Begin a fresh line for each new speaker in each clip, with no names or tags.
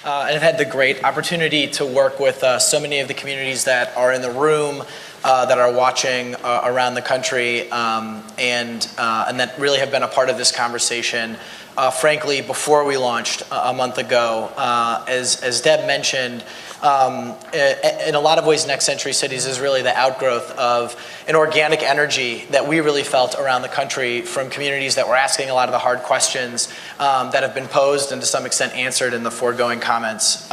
and have had the great opportunity to work with so many of the communities that are in the room, that are watching around the country, and that really have been a part of this conversation. Frankly, before we launched a month ago, as Deb mentioned, in a lot of ways, Next Century Cities is really the outgrowth of an organic energy that we really felt around the country from communities that were asking a lot of the hard questions that have been posed and to some extent answered in the foregoing comments.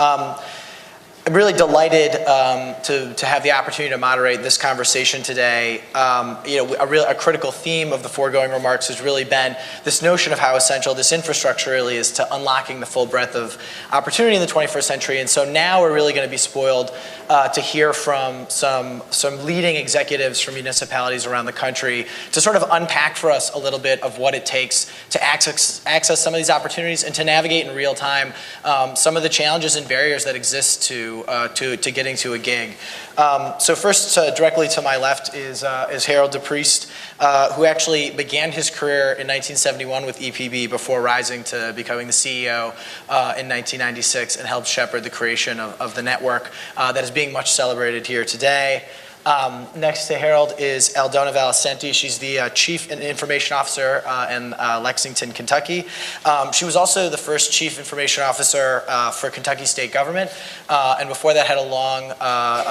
I'm really delighted to have the opportunity to moderate this conversation today. A critical theme of the foregoing remarks has really been this notion of how essential this infrastructure really is to unlocking the full breadth of opportunity in the 21st century. And so now we're really going to be spoiled to hear from some leading executives from municipalities around the country to sort of unpack for us a little bit of what it takes to access some of these opportunities and to navigate in real time some of the challenges and barriers that exist to getting to a gig. So first, directly to my left is Harold DePriest, who actually began his career in 1971 with EPB before rising to becoming the CEO in 1996 and helped shepherd the creation of the network that is being much celebrated here today. Next to Harold is Aldona Valicenti. She's the Chief Information Officer in Lexington, Kentucky. She was also the first Chief Information Officer for Kentucky State Government, and before that had a long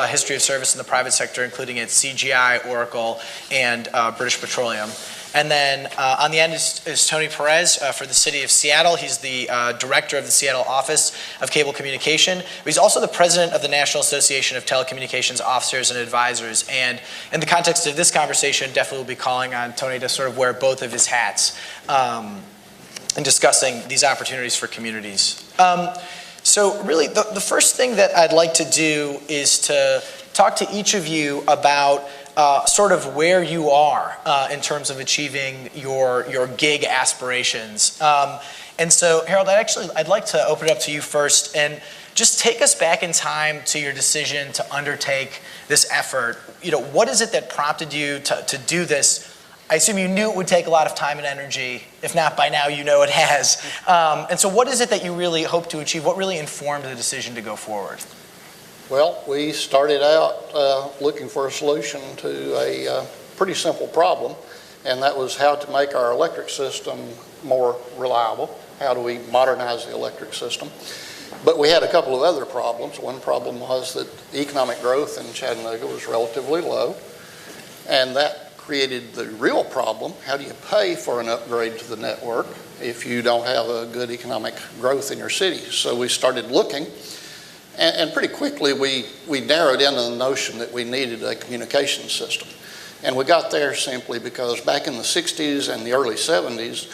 history of service in the private sector, including at CGI, Oracle, and British Petroleum. And then on the end is Tony Perez for the city of Seattle. He's the director of the Seattle Office of Cable Communication. But he's also the president of the National Association of Telecommunications Officers and Advisors. And in the context of this conversation, definitely will be calling on Tony to sort of wear both of his hats in discussing these opportunities for communities. So really, the first thing that I'd like to do is to talk to each of you about sort of where you are in terms of achieving your gig aspirations. And so, Harold, I'd like to open it up to you first and just take us back in time to your decision to undertake this effort. What is it that prompted you to do this? I assume you knew it would take a lot of time and energy. If not by now, you know it has. And so what is it that you really hope to achieve? What really informed the decision to go forward?
Well, we started out looking for a solution to a pretty simple problem, and that was how to make our electric system more reliable. How do we modernize the electric system? But we had a couple of other problems. One problem was that economic growth in Chattanooga was relatively low, and that created the real problem. How do you pay for an upgrade to the network if you don't have a good economic growth in your city? So we started looking. And pretty quickly, we narrowed in on the notion that we needed a communication system. And we got there simply because back in the 60s and the early 70s,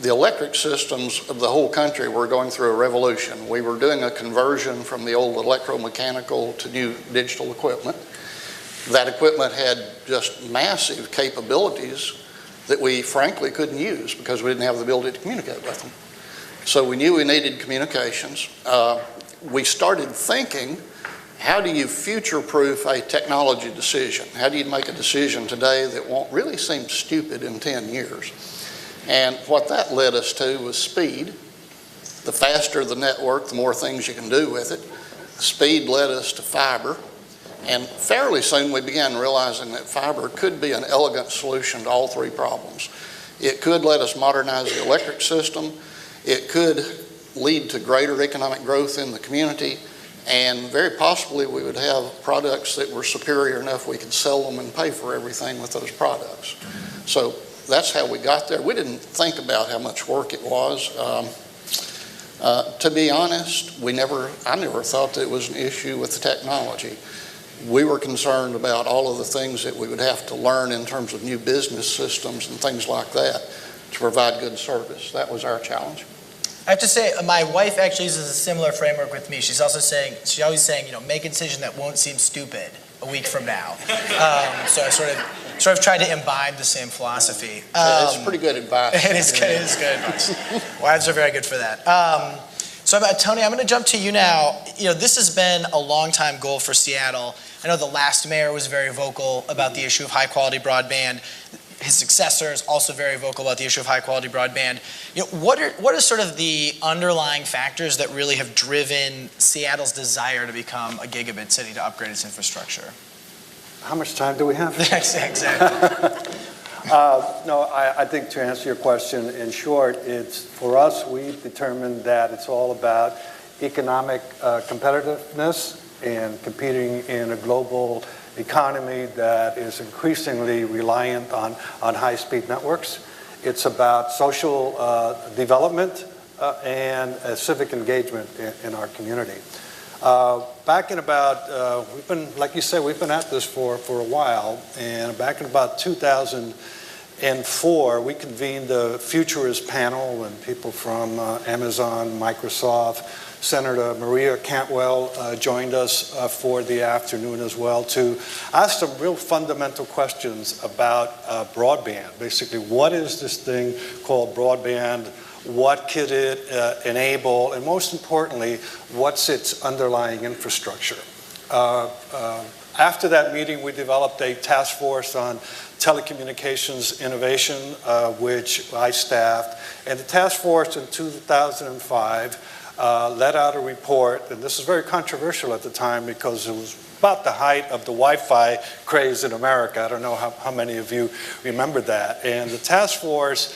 the electric systems of the whole country were going through a revolution. We were doing a conversion from the old electromechanical to new digital equipment. That equipment had just massive capabilities that we frankly couldn't use because we didn't have the ability to communicate with them. So we knew we needed communications. We started thinking, how do you future-proof a technology decision? How do you make a decision today that won't really seem stupid in 10 years? And what that led us to was speed. The faster the network, the more things you can do with it. Speed led us to fiber. And fairly soon we began realizing that fiber could be an elegant solution to all three problems. It could let us modernize the electric system. It could lead to greater economic growth in the community, and very possibly we would have products that were superior enough we could sell them and pay for everything with those products. So that's how we got there. We didn't think about how much work it was. To be honest, I never thought that it was an issue with the technology. We were concerned about all of the things that we would have to learn in terms of new business systems and things like that to provide good service. That was our challenge.
I have to say, my wife actually uses a similar framework with me. She's always saying, make a decision that won't seem stupid a week from now. So I sort of tried to imbibe the same philosophy.
It's pretty good advice.
It is good. Wives are very good for that. So Tony, I'm going to jump to you now. This has been a long-time goal for Seattle. I know the last mayor was very vocal about the issue of high-quality broadband. his successor is also very vocal about the issue of high quality broadband. What are sort of the underlying factors that really have driven Seattle's desire to become a gigabit city, to upgrade its infrastructure?
How much time do we have?
Exactly.
No, I think to answer your question, in short, it's for us, we've determined that it's all about economic competitiveness and competing in a global economy that is increasingly reliant on high-speed networks. It's about social development and civic engagement in our community. Back in about, we've been, like you said, we've been at this for a while, and back in about 2004, we convened the Futurist panel, and people from Amazon, Microsoft, Senator Maria Cantwell joined us for the afternoon as well to ask some real fundamental questions about broadband. Basically, what is this thing called broadband? What could it enable? And most importantly, what's its underlying infrastructure? After that meeting, we developed a task force on telecommunications innovation, which I staffed. And the task force in 2005 let out a report, and this is very controversial at the time because it was about the height of the Wi-Fi craze in America. I don't know how many of you remember that. And the task force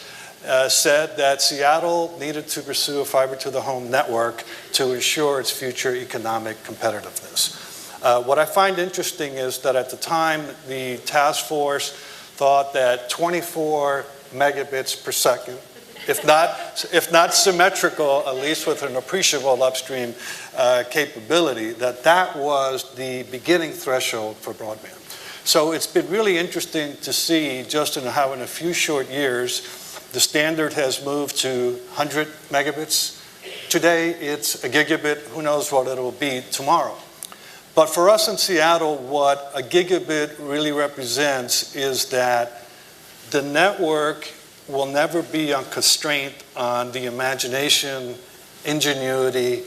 said that Seattle needed to pursue a fiber-to-the-home network to ensure its future economic competitiveness. What I find interesting is that at the time, the task force thought that 24 megabits per second, if not symmetrical, at least with an appreciable upstream capability, that was the beginning threshold for broadband. So it's been really interesting to see just in how in a few short years, the standard has moved to 100 megabits. Today, it's a gigabit. Who knows what it will be tomorrow? But for us in Seattle, what a gigabit really represents is that the network will never be on constraint on the imagination, ingenuity,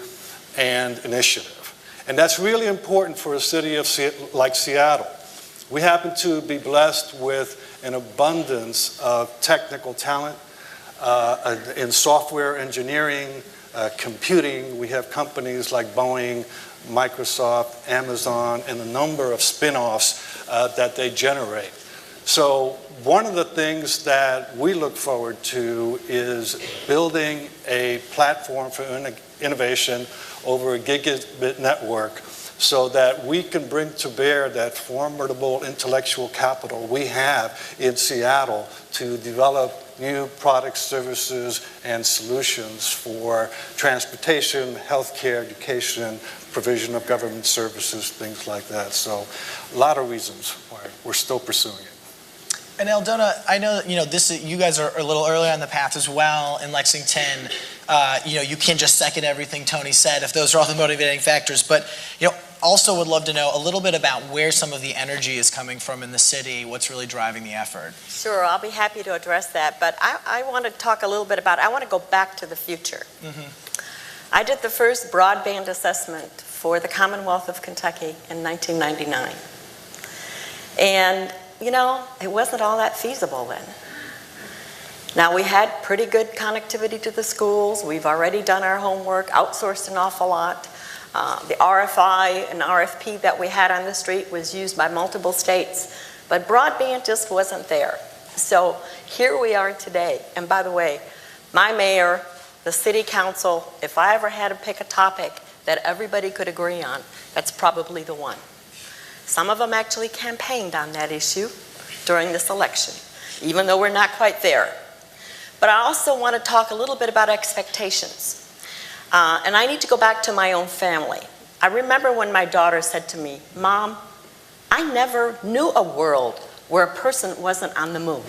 and initiative. And that's really important for a city like Seattle. We happen to be blessed with an abundance of technical talent in software engineering, computing. We have companies like Boeing, Microsoft, Amazon, and a number of spin-offs that they generate. So one of the things that we look forward to is building a platform for innovation over a gigabit network so that we can bring to bear that formidable intellectual capital we have in Seattle to develop new products, services, and solutions for transportation, healthcare, education, provision of government services, things like that. So a lot of reasons why we're still pursuing it.
And Aldona, I know you guys are a little early on the path as well in Lexington. You can't just second everything Tony said if those are all the motivating factors. But also would love to know a little bit about where some of the energy is coming from in the city. What's really driving the effort?
Sure, I'll be happy to address that. But I want to talk a little bit about. I want to go back to the future. Mm-hmm. I did the first broadband assessment for the Commonwealth of Kentucky in 1999, and it wasn't all that feasible then. Now, we had pretty good connectivity to the schools. We've already done our homework, outsourced an awful lot. The RFI and RFP that we had on the street was used by multiple states, but broadband just wasn't there. So here we are today. And by the way, my mayor, the city council, if I ever had to pick a topic that everybody could agree on, that's probably the one. Some of them actually campaigned on that issue during this election, even though we're not quite there. But I also want to talk a little bit about expectations. And I need to go back to my own family. I remember when my daughter said to me, "Mom, I never knew a world where a person wasn't on the moon."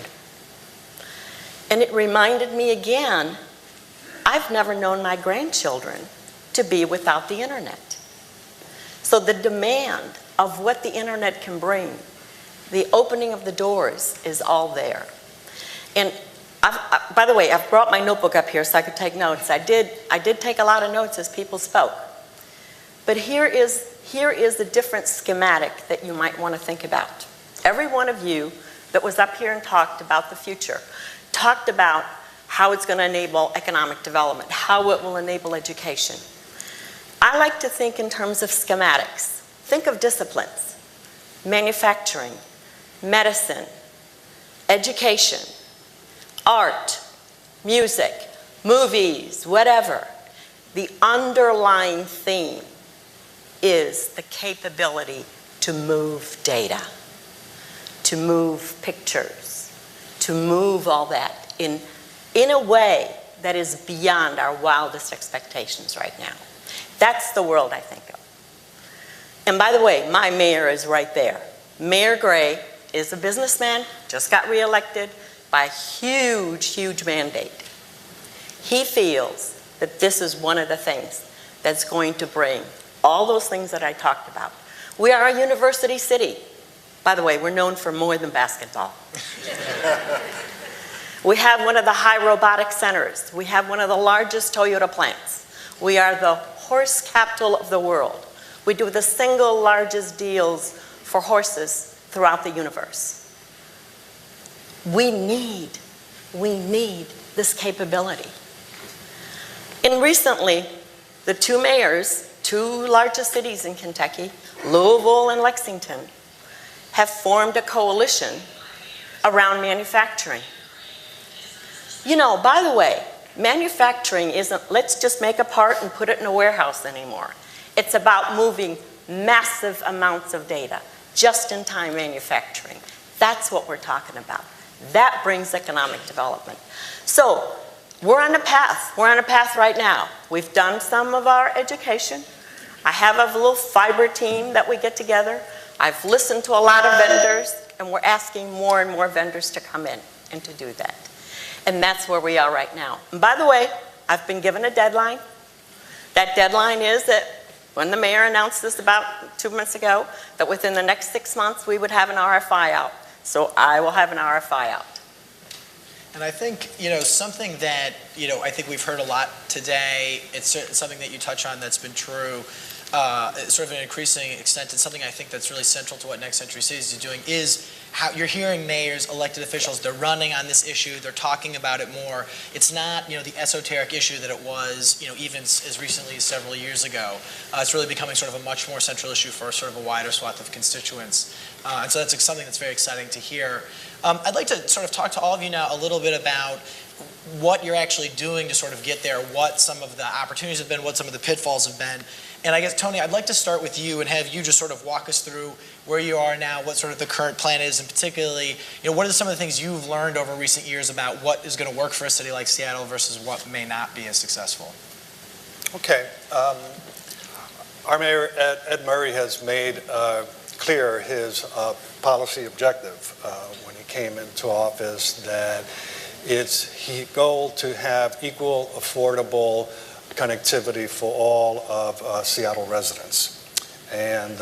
And it reminded me again, I've never known my grandchildren to be without the internet. So the demand of what the internet can bring, the opening of the doors is all there. And by the way, I've brought my notebook up here so I could take notes. I did take a lot of notes as people spoke. But here is a different schematic that you might want to think about. Every one of you that was up here and talked about the future, talked about how it's going to enable economic development, how it will enable education. I like to think in terms of schematics. Think of disciplines: manufacturing, medicine, education, art, music, movies, whatever. The underlying theme is the capability to move data, to move pictures, to move all that in a way that is beyond our wildest expectations right now. That's the world I think of. And by the way, my mayor is right there. Mayor Gray is a businessman, just got reelected by a huge, huge mandate. He feels that this is one of the things that's going to bring all those things that I talked about. We are a university city. By the way, we're known for more than basketball. We have one of the high robotic centers. We have one of the largest Toyota plants. We are the horse capital of the world. We do the single largest deals for horses throughout the universe. We need this capability. And recently, the two mayors, two largest cities in Kentucky, Louisville and Lexington, have formed a coalition around manufacturing. You know, by the way, manufacturing isn't, let's just make a part and put it in a warehouse anymore. It's about moving massive amounts of data, just-in-time manufacturing. That's what we're talking about. That brings economic development. So, we're on a path. We're on a path right now. We've done some of our education. I have a little fiber team that we get together. I've listened to a lot of vendors, and we're asking more and more vendors to come in and to do that. And that's where we are right now. And by the way, I've been given a deadline. That deadline is that when the mayor announced this about 2 months ago, that within the next 6 months we would have an RFI out. So I will have an RFI out.
And I think, something that, I think we've heard a lot today, it's something that you touch on that's been true, sort of an increasing extent, and something I think that's really central to what Next Century Cities is doing is how you're hearing mayors, elected officials, they're running on this issue, they're talking about it more. It's not, the esoteric issue that it was, even as recently as several years ago. It's really becoming sort of a much more central issue for sort of a wider swath of constituents. And so that's something that's very exciting to hear. I'd like to sort of talk to all of you now a little bit about what you're actually doing to sort of get there, what some of the opportunities have been, what some of the pitfalls have been. And I guess, Tony, I'd like to start with you and have you just sort of walk us through where you are now, what sort of the current plan is, and particularly, what are some of the things you've learned over recent years about what is going to work for a city like Seattle versus what may not be as successful?
Okay. Our mayor, Ed Murray, has made clear his policy objective when he came into office, that it's his goal to have equal, affordable connectivity for all of Seattle residents. And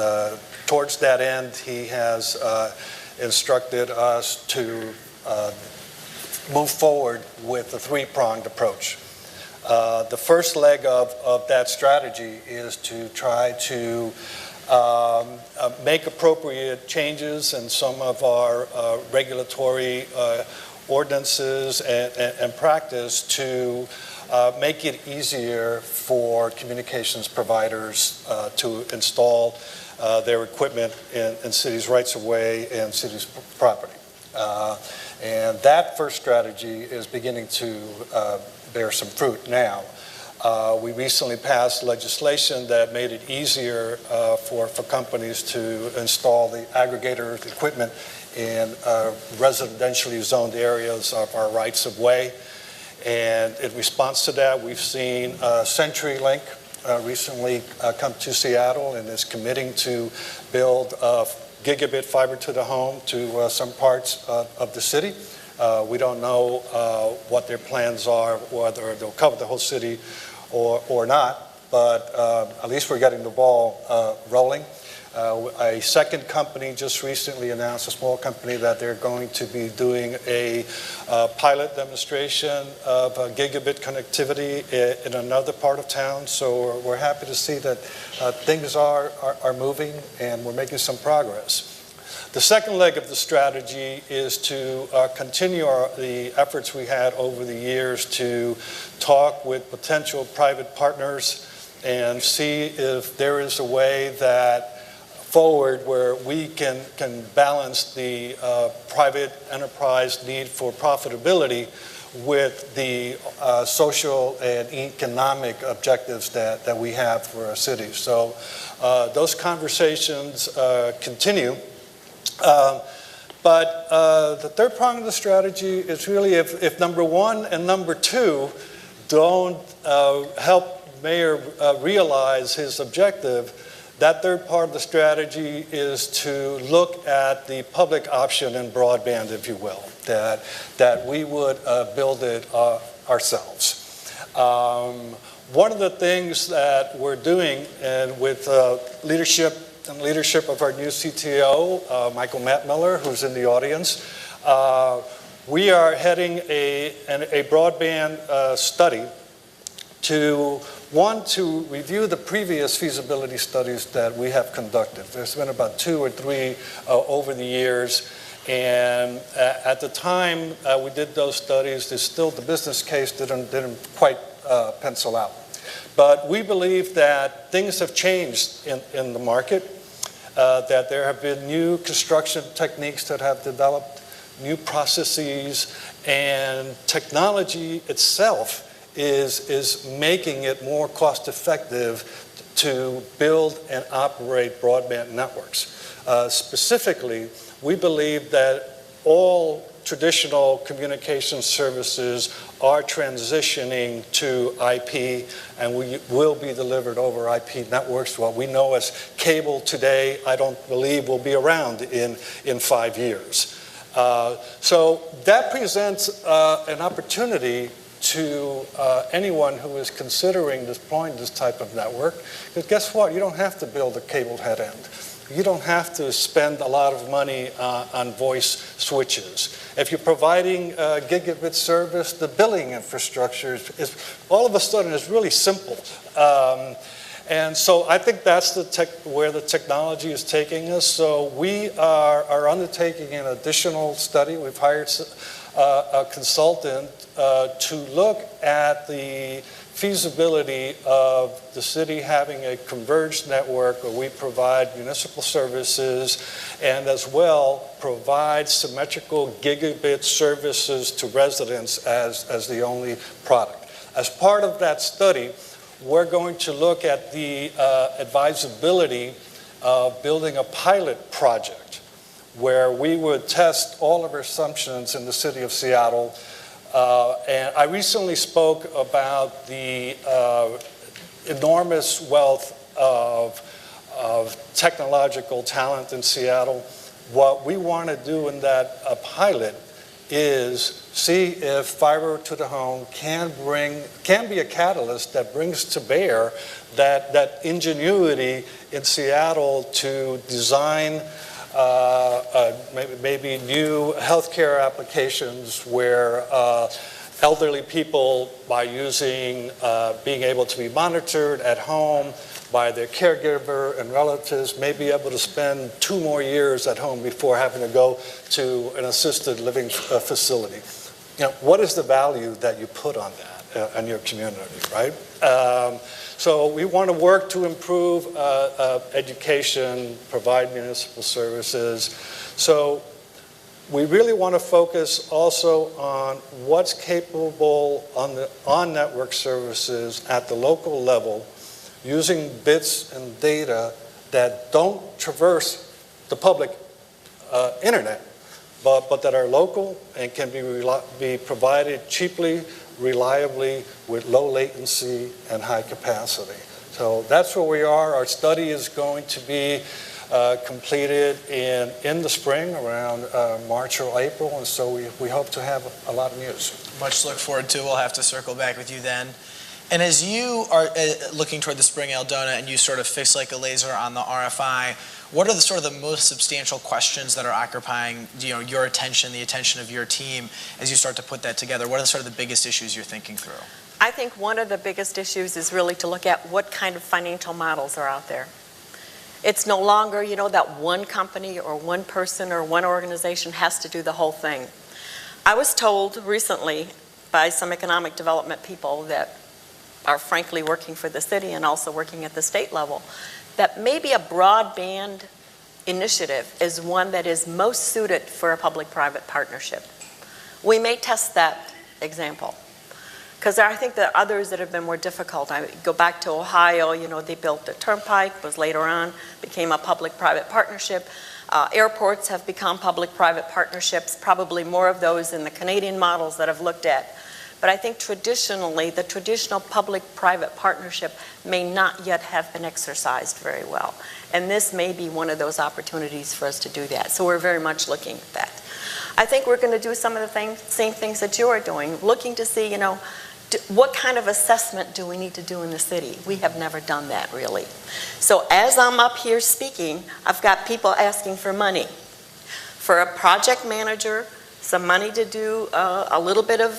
towards that end, he has instructed us to move forward with a three-pronged approach. The first leg of that strategy is to try to make appropriate changes in some of our regulatory ordinances and practice to make it easier for communications providers to install their equipment in cities' rights-of-way and cities' property. And that first strategy is beginning to bear some fruit now. We recently passed legislation that made it easier for companies to install the aggregator equipment in residentially zoned areas of our rights-of-way. And in response to that, we've seen CenturyLink recently come to Seattle and is committing to build Gigabit fiber to the home to some parts of the city. We don't know what their plans are, whether they'll cover the whole city or not, but at least we're getting the ball rolling. A second company just recently announced, a small company, that they're going to be doing a pilot demonstration of gigabit connectivity in another part of town. So we're happy to see that things are moving and we're making some progress. The second leg of the strategy is to continue the efforts we had over the years to talk with potential private partners and see if there is a way that forward where we can balance the private enterprise need for profitability with the social and economic objectives that we have for our city. So those conversations continue. But the third prong of the strategy is really if number one and number two don't help Mayor realize his objective, that third part of the strategy is to look at the public option in broadband, if you will, that we would build it ourselves. One of the things that we're doing, and with leadership of our new CTO, Michael Mattmiller, who's in the audience, we are heading a broadband study to review the previous feasibility studies that we have conducted. There's been about 2 or 3 over the years, and at the time we did those studies, the business case didn't quite pencil out. But we believe that things have changed in the market, that there have been new construction techniques that have developed, new processes, and technology itself is making it more cost effective to build and operate broadband networks. Specifically, we believe that all traditional communication services are transitioning to IP, and we will be delivered over IP networks. What we know as cable today, I don't believe will be around in 5 years. So that presents an opportunity to anyone who is considering deploying this type of network. Because guess what? You don't have to build a cable head end. You don't have to spend a lot of money on voice switches. If you're providing gigabit service, the billing infrastructure is all of a sudden is really simple. And so I think that's where the technology is taking us. So we are undertaking an additional study. We've hired a consultant to look at the feasibility of the city having a converged network where we provide municipal services and as well provide symmetrical gigabit services to residents as the only product. As part of that study, we're going to look at the advisability of building a pilot project where we would test all of our assumptions in the city of Seattle. And I recently spoke about the enormous wealth of technological talent in Seattle. What we want to do in that pilot is see if fiber to the home can be a catalyst that brings to bear that ingenuity in Seattle to design maybe new healthcare applications where elderly people, by being able to be monitored at home by their caregiver and relatives, may be able to spend 2 more years at home before having to go to an assisted living facility. What is the value that you put on that in your community, right? So we want to work to improve education, provide municipal services. So we really want to focus also on what's capable on network services at the local level using bits and data that don't traverse the public internet, but that are local and can be provided cheaply, reliably, with low latency and high capacity. So that's where we are. Our study is going to be completed in the spring, around March or April, and so we hope to have a lot of news.
Much to look forward to. We'll have to circle back with you then. And as you are looking toward the spring, Aldona, and you sort of fix like a laser on the RFI, what are the most substantial questions that are occupying your attention, the attention of your team, as you start to put that together? What are the biggest issues you're thinking through?
I think one of the biggest issues is really to look at what kind of financial models are out there. It's no longer, that one company or one person or one organization has to do the whole thing. I was told recently by some economic development people that are frankly working for the city and also working at the state level, that maybe a broadband initiative is one that is most suited for a public-private partnership. We may test that example, because I think there are others that have been more difficult. I go back to Ohio, they built a turnpike, was later on, became a public-private partnership. Airports have become public-private partnerships, probably more of those in the Canadian models that I've looked at. But I think traditionally, the traditional public-private partnership may not yet have been exercised very well. And this may be one of those opportunities for us to do that. So we're very much looking at that. I think we're going to do some of the same things that you are doing, looking to see, what kind of assessment do we need to do in the city? We have never done that, really. So as I'm up here speaking, I've got people asking for money. For a project manager, some money to do a little bit of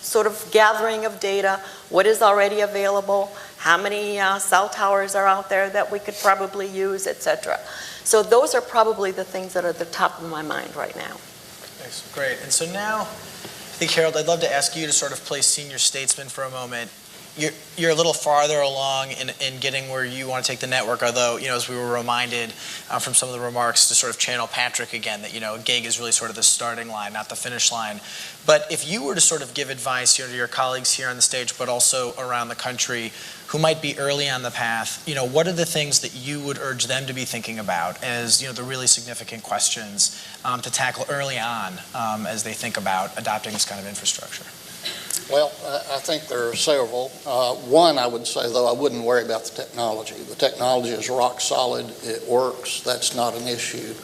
sort of gathering of data, what is already available, how many cell towers are out there that we could probably use, etc. So those are probably the things that are at the top of my mind right now.
Great. And so now, I think, Harold, I'd love to ask you to sort of play senior statesman for a moment. You're a little farther along in getting where you want to take the network, although, as we were reminded from some of the remarks, to sort of channel Patrick again, that, a gig is really sort of the starting line, not the finish line. But if you were to sort of give advice to your colleagues here on the stage, but also around the country, who might be early on the path, what are the things that you would urge them to be thinking about as, the really significant questions to tackle early on as they think about adopting this kind of infrastructure?
Well, I think there are several. One, I would say, though, I wouldn't worry about the technology. The technology is rock solid. It works. That's not an issue.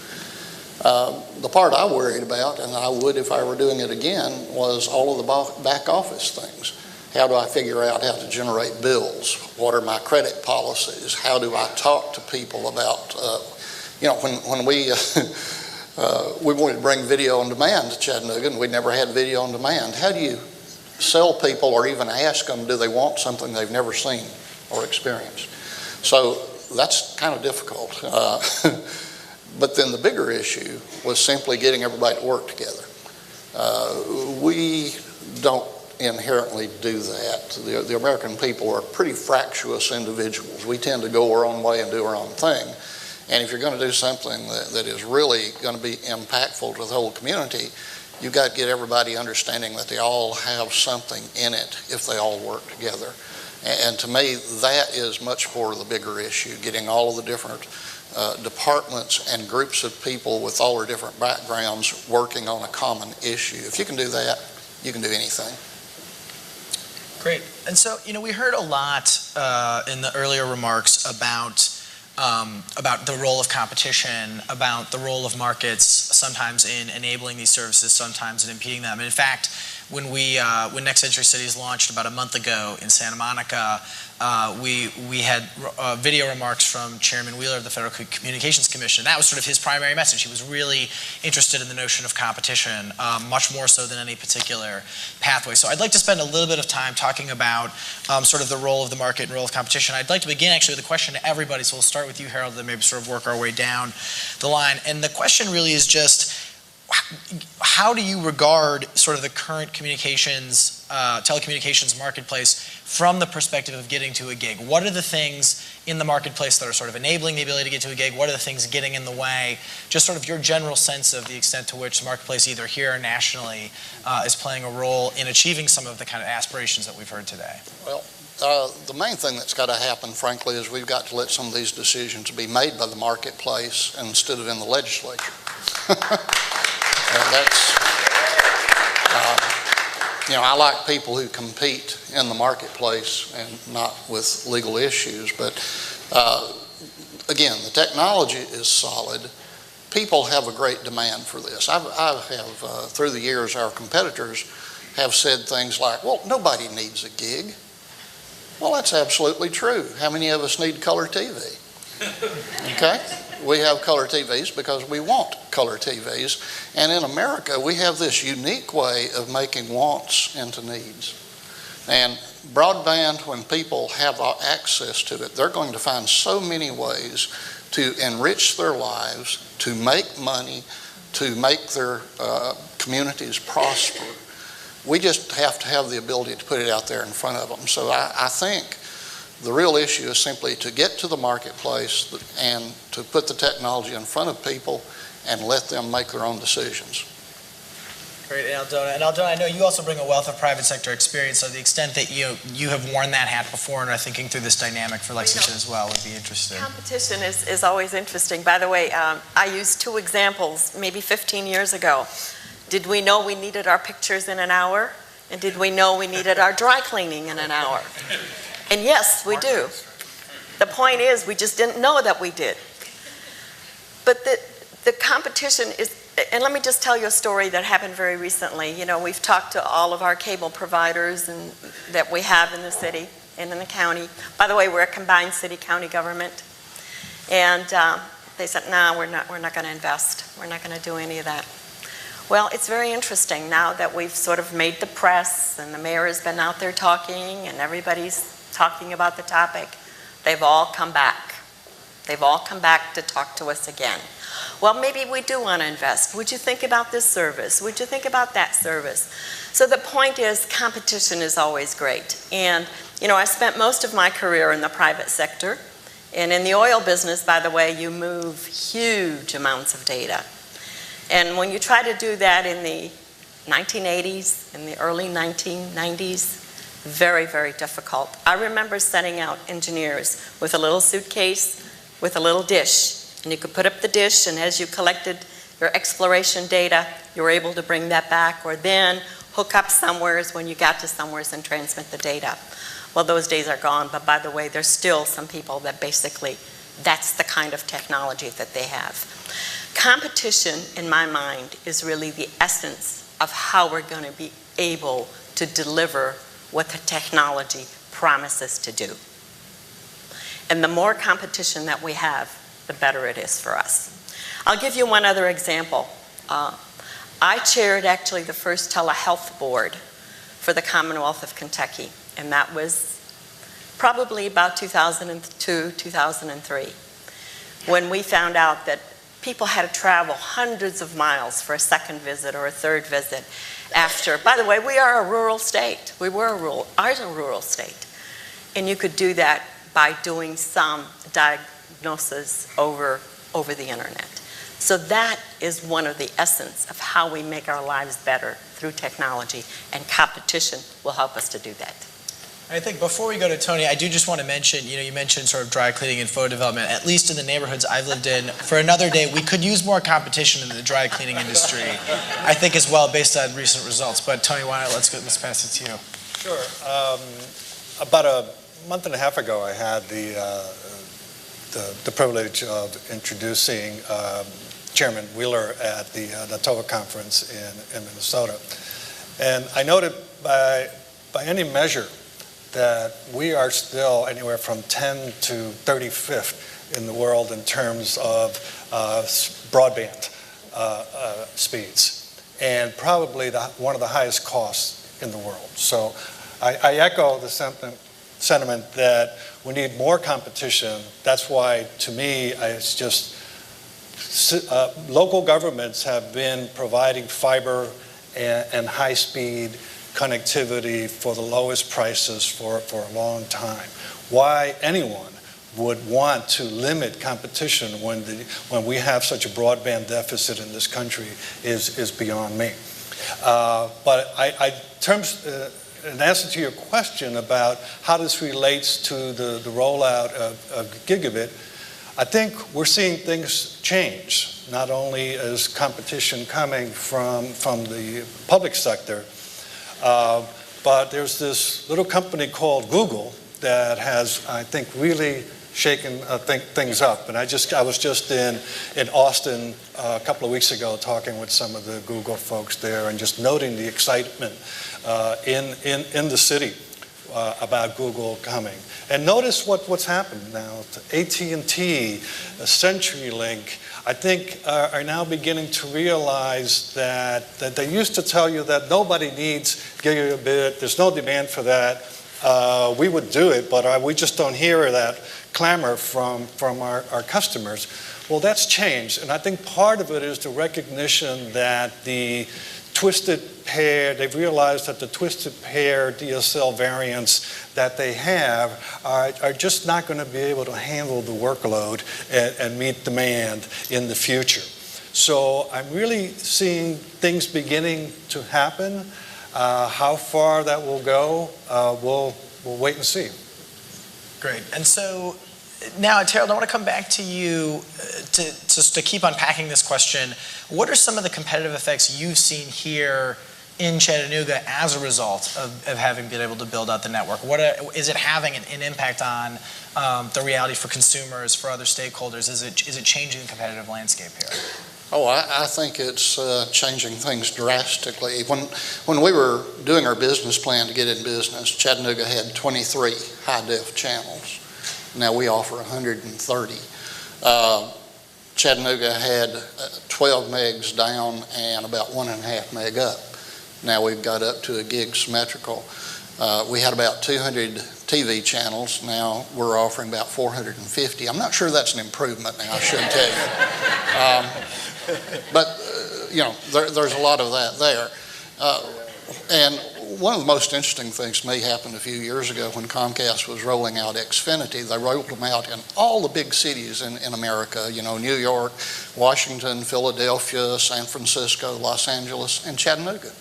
The part I worried about, and I would if I were doing it again, was all of the back office things. How do I figure out how to generate bills? What are my credit policies? How do I talk to people about, when we we wanted to bring video on demand to Chattanooga, and we never had video on demand. How do you sell people or even ask them, do they want something they've never seen or experienced? So that's kind of difficult. But then the bigger issue was simply getting everybody to work together. We don't inherently do that. The American people are pretty fractious individuals. We tend to go our own way and do our own thing. And if you're going to do something that is really going to be impactful to the whole community, you've got to get everybody understanding that they all have something in it if they all work together. And to me, that is much more the bigger issue, getting all of the different departments and groups of people with all their different backgrounds working on a common issue. If you can do that, you can do anything.
Great. And so, we heard a lot in the earlier remarks about the role of competition, about the role of markets, sometimes in enabling these services, sometimes in impeding them. And in fact, when Next Century Cities launched about a month ago in Santa Monica, we had video remarks from Chairman Wheeler of the Federal Communications Commission. That was sort of his primary message. He was really interested in the notion of competition, much more so than any particular pathway. So I'd like to spend a little bit of time talking about sort of the role of the market and role of competition. I'd like to begin actually with a question to everybody. So we'll start with you, Harold, and then maybe sort of work our way down the line. And the question really is just, how do you regard sort of the current communications, telecommunications marketplace from the perspective of getting to a gig? What are the things in the marketplace that are sort of enabling the ability to get to a gig? What are the things getting in the way? Just sort of your general sense of the extent to which the marketplace, either here or nationally, is playing a role in achieving some of the kind of aspirations that we've heard today.
Well, the main thing that's got to happen, frankly, is we've got to let some of these decisions be made by the marketplace instead of in the legislature. And that's, I like people who compete in the marketplace and not with legal issues. But again, the technology is solid. People have a great demand for this. I have, through the years, our competitors have said things like, well, nobody needs a gig. Well, that's absolutely true. How many of us need color TV? Okay? We have color TVs because we want color TVs. And in America, we have this unique way of making wants into needs. And broadband, when people have access to it, they're going to find so many ways to enrich their lives, to make money, to make their communities prosper. We just have to have the ability to put it out there in front of them. So I think the real issue is simply to get to the marketplace and to put the technology in front of people and let them make their own decisions.
Great, Aldona. And Aldona, I know you also bring a wealth of private sector experience, so the extent that you have worn that hat before and are thinking through this dynamic for Lexington as well would be interesting.
Competition is always interesting. By the way, I used 2 examples maybe 15 years ago. Did we know we needed our pictures in an hour? And did we know we needed our dry cleaning in an hour? And yes, we do. The point is, we just didn't know that we did. But the competition is, and let me just tell you a story that happened very recently. You know, we've talked to all of our cable providers and that we have in the city and in the county. By the way, we're a combined city-county government. And they said, no, we're not going to invest. We're not going to do any of that. Well, it's very interesting now that we've sort of made the press and the mayor has been out there talking and everybody's talking about the topic. They've all come back. They've all come back to talk to us again. Well, maybe we do want to invest. Would you think about this service? Would you think about that service? So the point is, competition is always great. And, you know, I spent most of my career in the private sector. And in the oil business, by the way, you move huge amounts of data. And when you try to do that in the 1980s, in the early 1990s, very, very difficult. I remember sending out engineers with a little suitcase with a little dish. And you could put up the dish, and as you collected your exploration data, you were able to bring that back, or then hook up somewheres when you got to somewheres and transmit the data. Well, those days are gone, but by the way, there's still some people that basically, that's the kind of technology that they have. Competition, in my mind, is really the essence of how we're going to be able to deliver what the technology promises to do. And the more competition that we have, the better it is for us. I'll give you one other example. I chaired actually the first telehealth board for the Commonwealth of Kentucky, and that was probably about 2002, 2003, when we found out that people had to travel hundreds of miles for a second visit or a third visit after. By the way, we are a rural state. Ours a rural state. And you could do that by doing some diagnosis over the internet. So that is one of the essence of how we make our lives better through technology, and competition will help us to do that.
I think before we go to Tony, I do just want to mention, you mentioned sort of dry cleaning and photo development, at least in the neighborhoods I've lived in. For another day, we could use more competition in the dry cleaning industry, I think as well, based on recent results. But Tony, why not, let's pass it to you.
Sure. About a month and a half ago, I had the privilege of introducing Chairman Wheeler at the TOA conference in Minnesota. And I noted by any measure that we are still anywhere from 10 to 35th in the world in terms of broadband speeds, and probably one of the highest costs in the world. So I echo the sentiment that we need more competition. That's why, to me, it's just local governments have been providing fiber and high-speed connectivity for the lowest prices for a long time. Why anyone would want to limit competition when we have such a broadband deficit in this country is beyond me. But in answer to your question about how this relates to the rollout of Gigabit, I think we're seeing things change. Not only is competition coming from the public sector, but there's this little company called Google that has, I think, really shaken things up. And I was just in Austin a couple of weeks ago talking with some of the Google folks there and just noting the excitement in the city about Google coming. And notice what's happened now. AT&T, CenturyLink, I think are now beginning to realize that they used to tell you that nobody needs Gigabit, there's no demand for that we would do it, but we just don't hear that clamor from our customers. Well, that's changed, and I think part of it is the recognition that the twisted pair, they've realized that the twisted pair DSL variants that they have are just not going to be able to handle the workload and meet demand in the future. So I'm really seeing things beginning to happen. How far that will go, we'll wait and see.
Great. And so now, Terrell, I want to come back to you to keep unpacking this question. What are some of the competitive effects you've seen here in Chattanooga as a result of having been able to build out the network? Is it having an impact on the reality for consumers, for other stakeholders? Is it changing the competitive landscape here?
Oh, I think it's changing things drastically. When we were doing our business plan to get in business, Chattanooga had 23 high-def channels. Now we offer 130. Chattanooga had 12 megs down and about 1.5 meg up. Now we've got up to a gig symmetrical. We had about 200 TV channels. Now we're offering about 450. I'm not sure that's an improvement now, I should tell you. But, there's a lot of that there. And one of the most interesting things to me happened a few years ago when Comcast was rolling out Xfinity. They rolled them out in all the big cities in America, New York, Washington, Philadelphia, San Francisco, Los Angeles, and Chattanooga.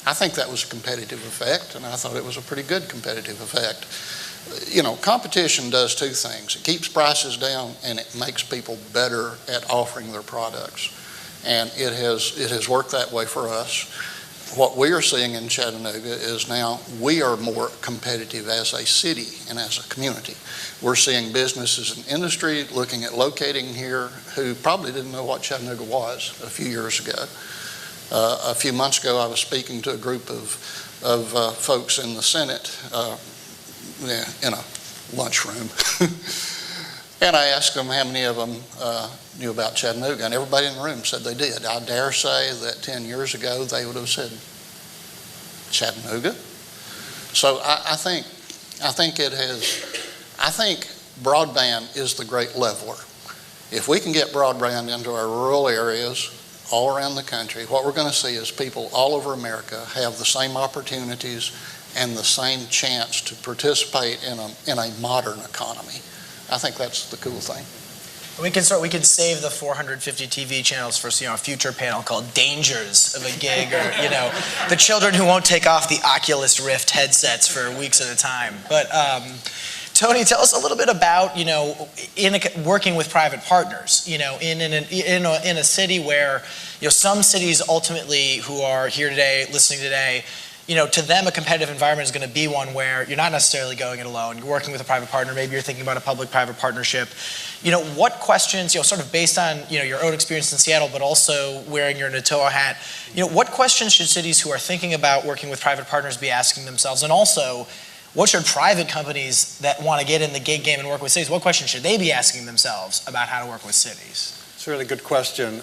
I think that was a competitive effect, and I thought it was a pretty good competitive effect. Competition does two things. It keeps prices down, and it makes people better at offering their products. And it has worked that way for us. What we are seeing in Chattanooga is now we are more competitive as a city and as a community. We're seeing businesses and industry looking at locating here who probably didn't know what Chattanooga was a few years ago. A few months ago, I was speaking to a group of folks in the Senate in a lunchroom. And I asked them how many of them knew about Chattanooga, and everybody in the room said they did. I dare say that 10 years ago they would have said Chattanooga. So I think broadband is the great leveler. If we can get broadband into our rural areas all around the country, what we're going to see is people all over America have the same opportunities and the same chance to participate in a modern economy. I think that's the cool thing.
We can save the 450 TV channels for a future panel called "Dangers of a Gig," or the children who won't take off the Oculus Rift headsets for weeks at a time. But Tony, tell us a little bit about working with private partners. In a city where some cities ultimately who are here today, listening today, to them a competitive environment is going to be one where you're not necessarily going it alone. You're working with a private partner. Maybe you're thinking about a public-private partnership. What questions, sort of based on your own experience in Seattle, but also wearing your NATOA hat, what questions should cities who are thinking about working with private partners be asking themselves? And also, what should private companies that want to get in the gig game and work with cities, what questions should they be asking themselves about how to work with cities?
It's a really good question.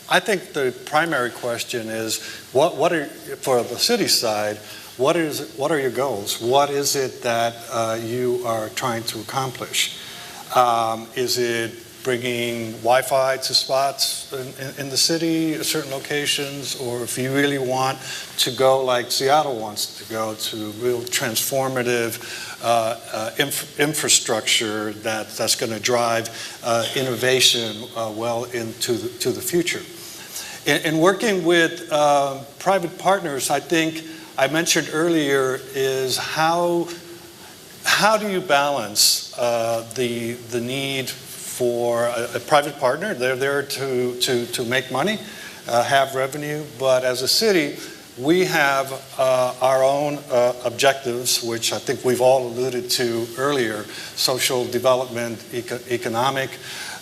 I think the primary question is, what are, for the city side, what are your goals? What is it that you are trying to accomplish? Is it bringing Wi-Fi to spots in the city, certain locations, or if you really want to go like Seattle wants to go to real transformative infrastructure that's going to drive innovation well into the future. In working with private partners, I think I mentioned earlier is how do you balance the need for a private partner? They're there to make money, have revenue, but as a city, we have our own objectives, which I think we've all alluded to earlier: social development, economic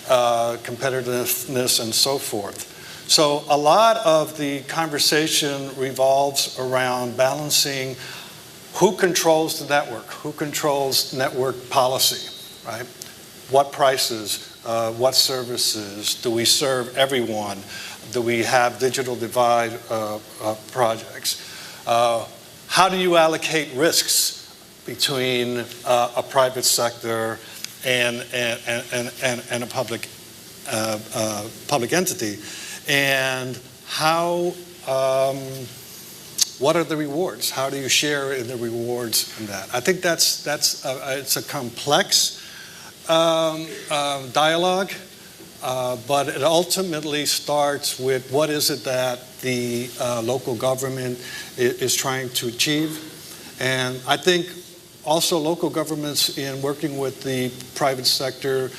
competitiveness, and so forth. So a lot of the conversation revolves around balancing who controls the network, who controls network policy, right? What prices, what services, do we serve everyone? Do we have digital divide projects? How do you allocate risks between a private sector and a public entity, and how what are the rewards? How do you share in the rewards in that? I think it's a complex dialogue, but it ultimately starts with what is it that the local government is trying to achieve. And I think also local governments, in working with the private sector,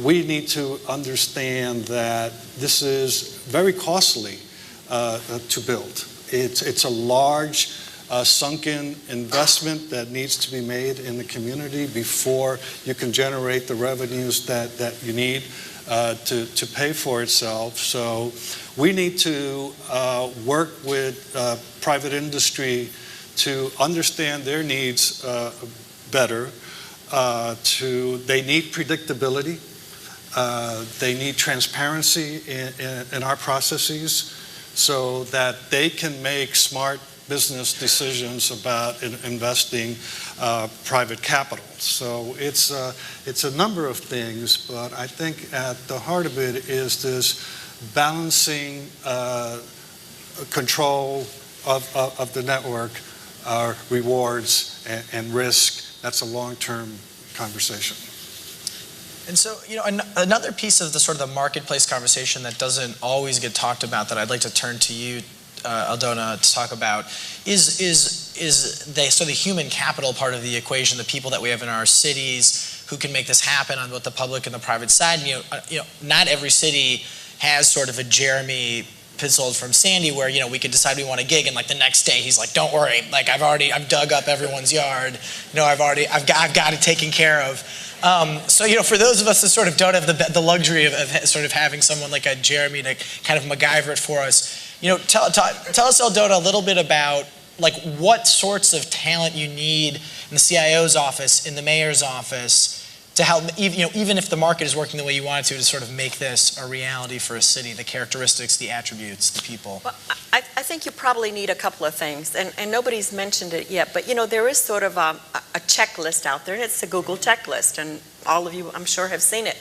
we need to understand that this is very costly to build. It's a large sunken investment that needs to be made in the community before you can generate the revenues that you need to pay for itself. So we need to work with private industry to understand their needs better. They need predictability. They need transparency in our processes so that they can make smart business decisions about investing private capital. So it's a number of things, but I think at the heart of it is this balancing control of the network, rewards and risk. That's a long-term conversation.
And so, another piece of the sort of the marketplace conversation that doesn't always get talked about that I'd like to turn to you, Aldona, to talk about is the human capital part of the equation, the people that we have in our cities who can make this happen on both the public and the private side. Not every city has sort of a Jeremy Pitzold from Sandy where, we could decide we want a gig and like the next day he's like, don't worry, like I've dug up everyone's yard, I've got it taken care of. So, for those of us that sort of don't have the luxury of sort of having someone like a Jeremy to kind of MacGyver it for us, tell us, Aldona, a little bit about like what sorts of talent you need in the CIO's office, in the mayor's office, to help, even if the market is working the way you want it to sort of make this a reality for a city, the characteristics, the attributes, the people.
Well, I think you probably need a couple of things, and nobody's mentioned it yet, but there is sort of a checklist out there, and it's the Google checklist, and all of you, I'm sure, have seen it.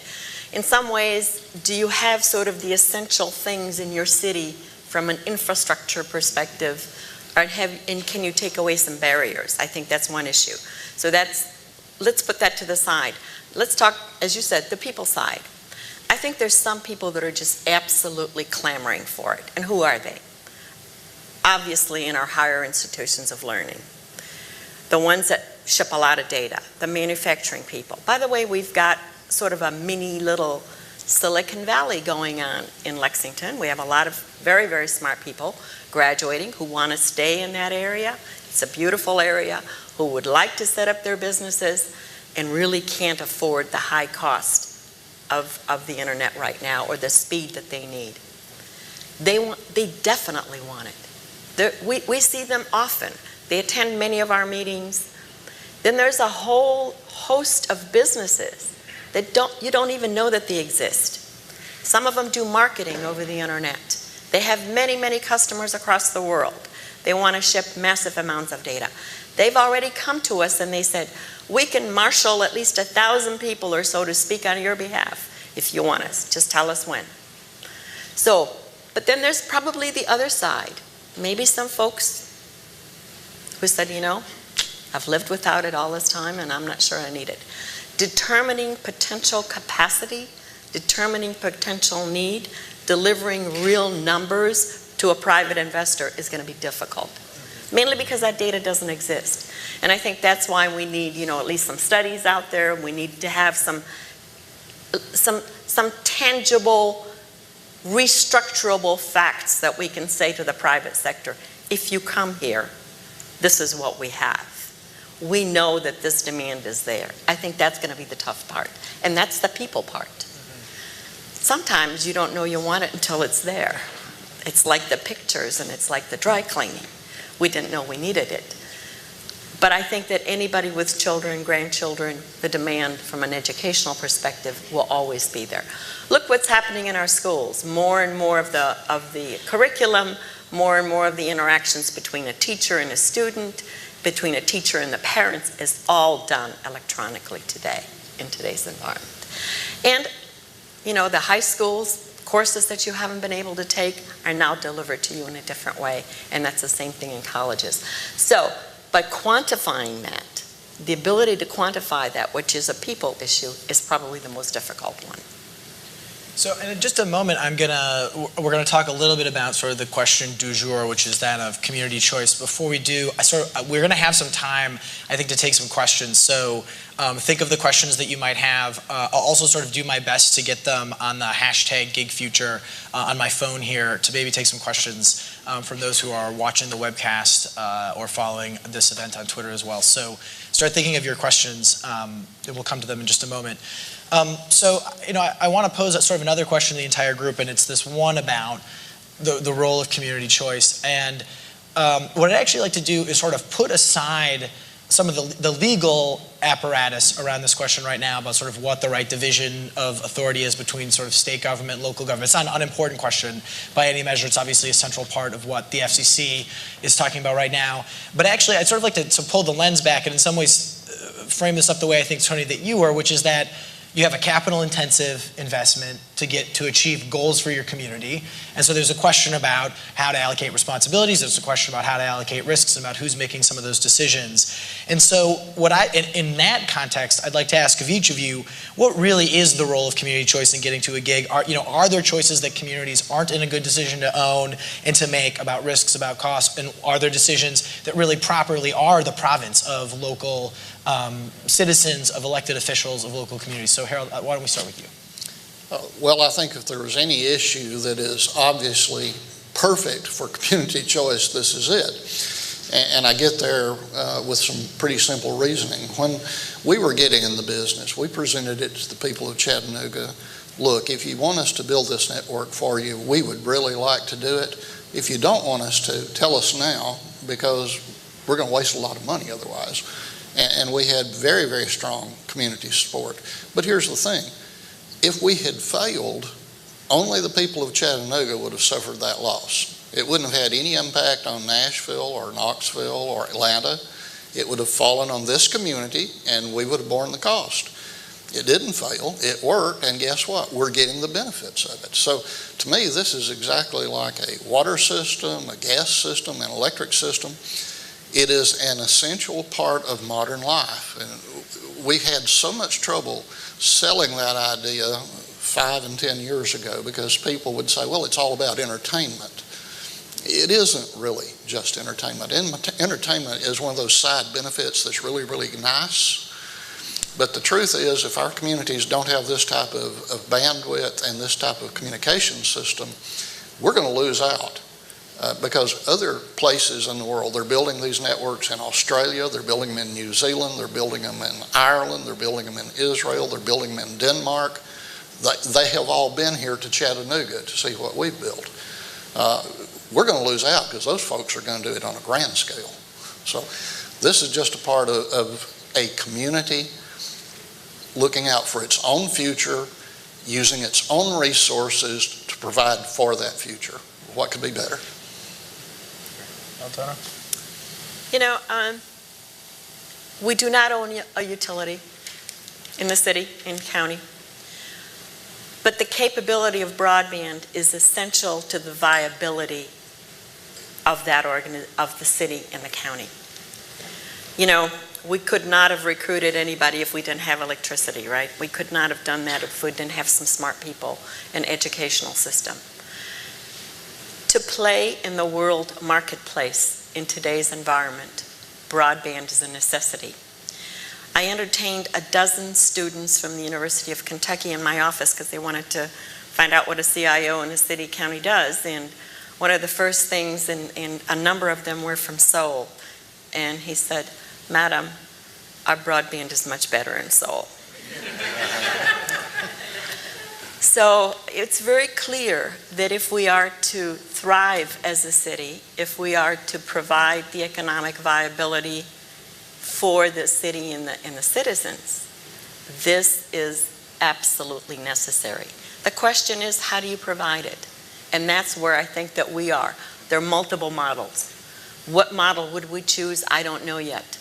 In some ways, do you have sort of the essential things in your city from an infrastructure perspective, and can you take away some barriers? I think that's one issue. So let's put that to the side. Let's talk, as you said, the people side. I think there's some people that are just absolutely clamoring for it. And who are they? Obviously in our higher institutions of learning. The ones that ship a lot of data, the manufacturing people. By the way, we've got sort of a mini little Silicon Valley going on in Lexington. We have a lot of very, very smart people graduating who want to stay in that area. It's a beautiful area, who would like to set up their businesses and really can't afford the high cost of the internet right now or the speed that they need. They definitely want it. We see them often. They attend many of our meetings. Then there's a whole host of businesses that you don't even know that they exist. Some of them do marketing over the internet. They have many, many customers across the world. They want to ship massive amounts of data. They've already come to us and they said, we can marshal at least 1,000 people or so to speak on your behalf if you want us. Just tell us when. So, but then there's probably the other side. Maybe some folks who said, I've lived without it all this time and I'm not sure I need it. Determining potential capacity, determining potential need, delivering real numbers to a private investor is going to be difficult. Mainly because that data doesn't exist. And I think that's why we need, at least some studies out there. We need to have some tangible, restructurable facts that we can say to the private sector, if you come here, this is what we have. We know that this demand is there. I think that's going to be the tough part. And that's the people part. Sometimes you don't know you want it until it's there. It's like the pictures and it's like the dry cleaning. We didn't know we needed it. But I think that anybody with children, grandchildren, the demand from an educational perspective will always be there. Look what's happening in our schools. More and more of the curriculum, more and more of the interactions between a teacher and a student between a teacher and the parents is all done electronically today in today's environment. And, you know, the high schools, courses that you haven't been able to take are now delivered to you in a different way, and that's the same thing in colleges. So, by quantifying that, the ability to quantify that, which is a people issue, is probably the most difficult one.
So in just a moment, we're gonna talk a little bit about sort of the question du jour, which is that of community choice. Before we do, we're gonna have some time, I think, to take some questions. So think of the questions that you might have. I'll also sort of do my best to get them on the hashtag GigFuture on my phone here to maybe take some questions from those who are watching the webcast or following this event on Twitter as well. So start thinking of your questions, and we'll come to them in just a moment. So, you know, I want to pose sort of another question to the entire group, and it's this one about the role of community choice. And what I'd actually like to do is sort of put aside some of the legal apparatus around this question right now about sort of what the right division of authority is between sort of state government, local government. It's not an unimportant question by any measure. It's obviously a central part of what the FCC is talking about right now. But actually, I'd sort of like to pull the lens back and in some ways frame this up the way I think, Tony, that you were, which is that you have a capital-intensive investment to achieve goals for your community. And so there's a question about how to allocate responsibilities. There's a question about how to allocate risks and about who's making some of those decisions. And so in that context, I'd like to ask of each of you, what really is the role of community choice in getting to a gig? Are there choices that communities aren't in a good decision to own and to make about risks, about costs? And are there decisions that really properly are the province of local citizens, of elected officials, of local communities? So Harold, why don't we start with you?
Well, I think if there was any issue that is obviously perfect for community choice, this is it. And I get there with some pretty simple reasoning. When we were getting in the business, we presented it to the people of Chattanooga. Look, if you want us to build this network for you, we would really like to do it. If you don't want us to, tell us now, because we're going to waste a lot of money otherwise. And we had very, very strong community support. But here's the thing. If we had failed, only the people of Chattanooga would have suffered that loss. It wouldn't have had any impact on Nashville or Knoxville or Atlanta. It would have fallen on this community, and we would have borne the cost. It didn't fail. It worked, and guess what? We're getting the benefits of it. So to me, this is exactly like a water system, a gas system, an electric system. It is an essential part of modern life. And we had so much trouble selling that idea 5 and 10 years ago because people would say, well, it's all about entertainment. It isn't really just entertainment. Entertainment is one of those side benefits that's really, really nice. But the truth is, if our communities don't have this type of bandwidth and this type of communication system, we're going to lose out. Because other places in the world, they're building these networks in Australia, they're building them in New Zealand, they're building them in Ireland, they're building them in Israel, they're building them in Denmark. They have all been here to Chattanooga to see what we've built. We're going to lose out because those folks are going to do it on a grand scale. So this is just a part of a community looking out for its own future, using its own resources to provide for that future. What could be better?
Altona?
You know, we do not own a utility in the city, in county, but the capability of broadband is essential to the viability of of the city and the county. You know, we could not have recruited anybody if we didn't have electricity, right? We could not have done that if we didn't have some smart people, an educational system. To play in the world marketplace in today's environment, broadband is a necessity. I entertained 12 students from the University of Kentucky in my office because they wanted to find out what a CIO in a city county does. And one of the first things, and a number of them were from Seoul, and he said, "Madam, our broadband is much better in Seoul." So it's very clear that if we are to thrive as a city, if we are to provide the economic viability for the city and the citizens, this is absolutely necessary. The question is, how do you provide it? And that's where I think that we are. There are multiple models. What model would we choose? I don't know yet.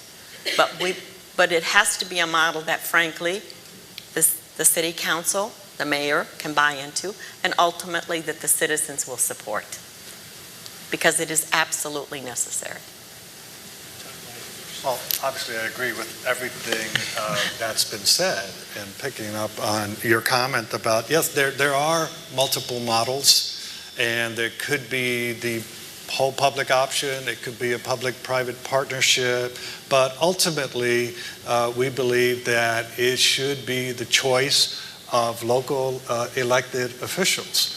But it has to be a model that, frankly, the city council, the mayor can buy into, and ultimately that the citizens will support, because it is absolutely necessary.
Well, obviously, I agree with everything that's been said, and picking up on your comment about, yes, there are multiple models, and there could be the whole public option, it could be a public-private partnership, but ultimately, we believe that it should be the choice of local elected officials.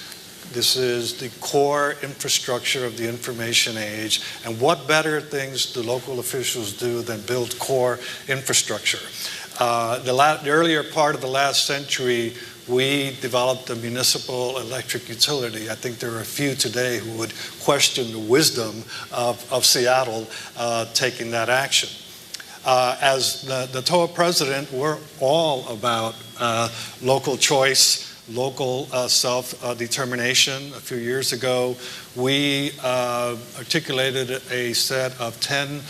This is the core infrastructure of the information age, and what better things do local officials do than build core infrastructure? The earlier part of the last century, we developed a municipal electric utility. I think there are a few today who would question the wisdom of Seattle taking that action. As the TOA president, we're all about local choice, local self-determination. A few years ago, we articulated a set of 10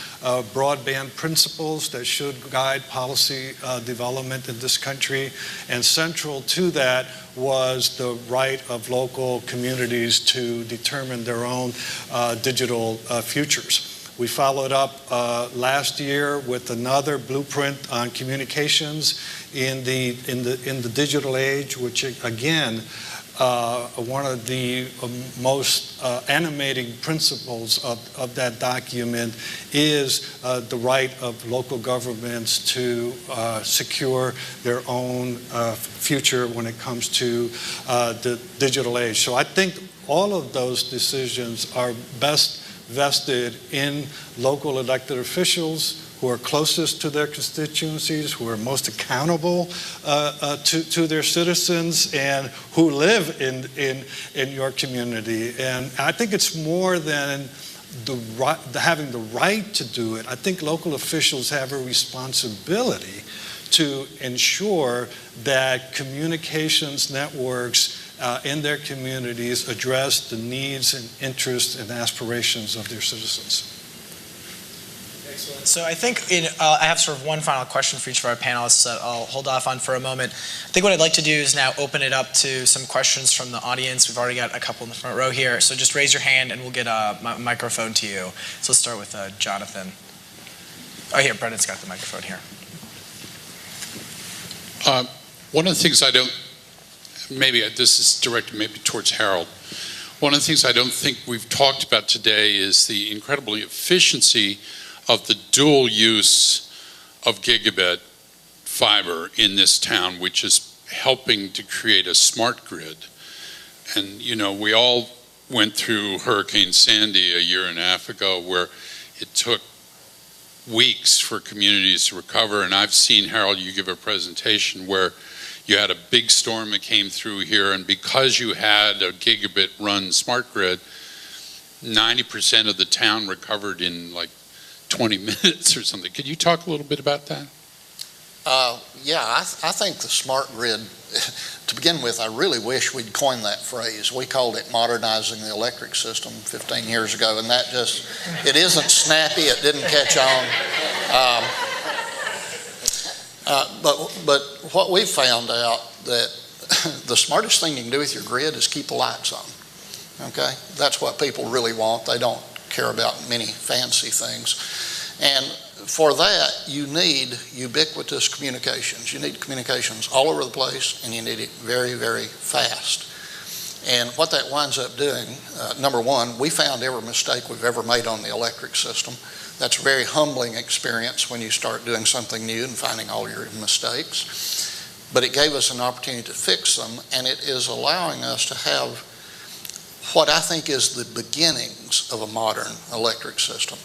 broadband principles that should guide policy development in this country. And central to that was the right of local communities to determine their own digital futures. We followed up last year with another blueprint on communications in the digital age, which again, one of the most animating principles of that document is the right of local governments to secure their own future when it comes to the digital age. So I think all of those decisions are best vested in local elected officials who are closest to their constituencies, who are most accountable to their citizens, and who live in your community. And I think it's more than having the right to do it. I think local officials have a responsibility to ensure that communications networks in their communities address the needs and interests and aspirations of their citizens.
Excellent. So I think I have sort of one final question for each of our panelists that I'll hold off on for a moment. I think what I'd like to do is now open it up to some questions from the audience. We've already got a couple in the front row here, so just raise your hand and we'll get a microphone to you. So let's start with Jonathan. Oh, here, Brendan's got the microphone here.
One of the things maybe this is directed maybe towards Harold. One of the things I don't think we've talked about today is the incredible efficiency of the dual use of gigabit fiber in this town, which is helping to create a smart grid. And you know, we all went through Hurricane Sandy a year and a half ago, where it took weeks for communities to recover. And I've seen, Harold, you give a presentation where you had a big storm that came through here, and because you had a gigabit run smart grid, 90% of the town recovered in like 20 minutes or something. Could you talk a little bit about that?
Yeah, I think the smart grid, to begin with, I really wish we'd coined that phrase. We called it modernizing the electric system 15 years ago, and that just, it isn't snappy, it didn't catch on. But what we've found out that the smartest thing you can do with your grid is keep the lights on, okay? That's what people really want. They don't care about many fancy things. And for that, you need ubiquitous communications. You need communications all over the place, and you need it very, very fast. And what that winds up doing, number one, we found every mistake we've ever made on the electric system. That's a very humbling experience when you start doing something new and finding all your mistakes. But it gave us an opportunity to fix them, and it is allowing us to have what I think is the beginnings of a modern electric system.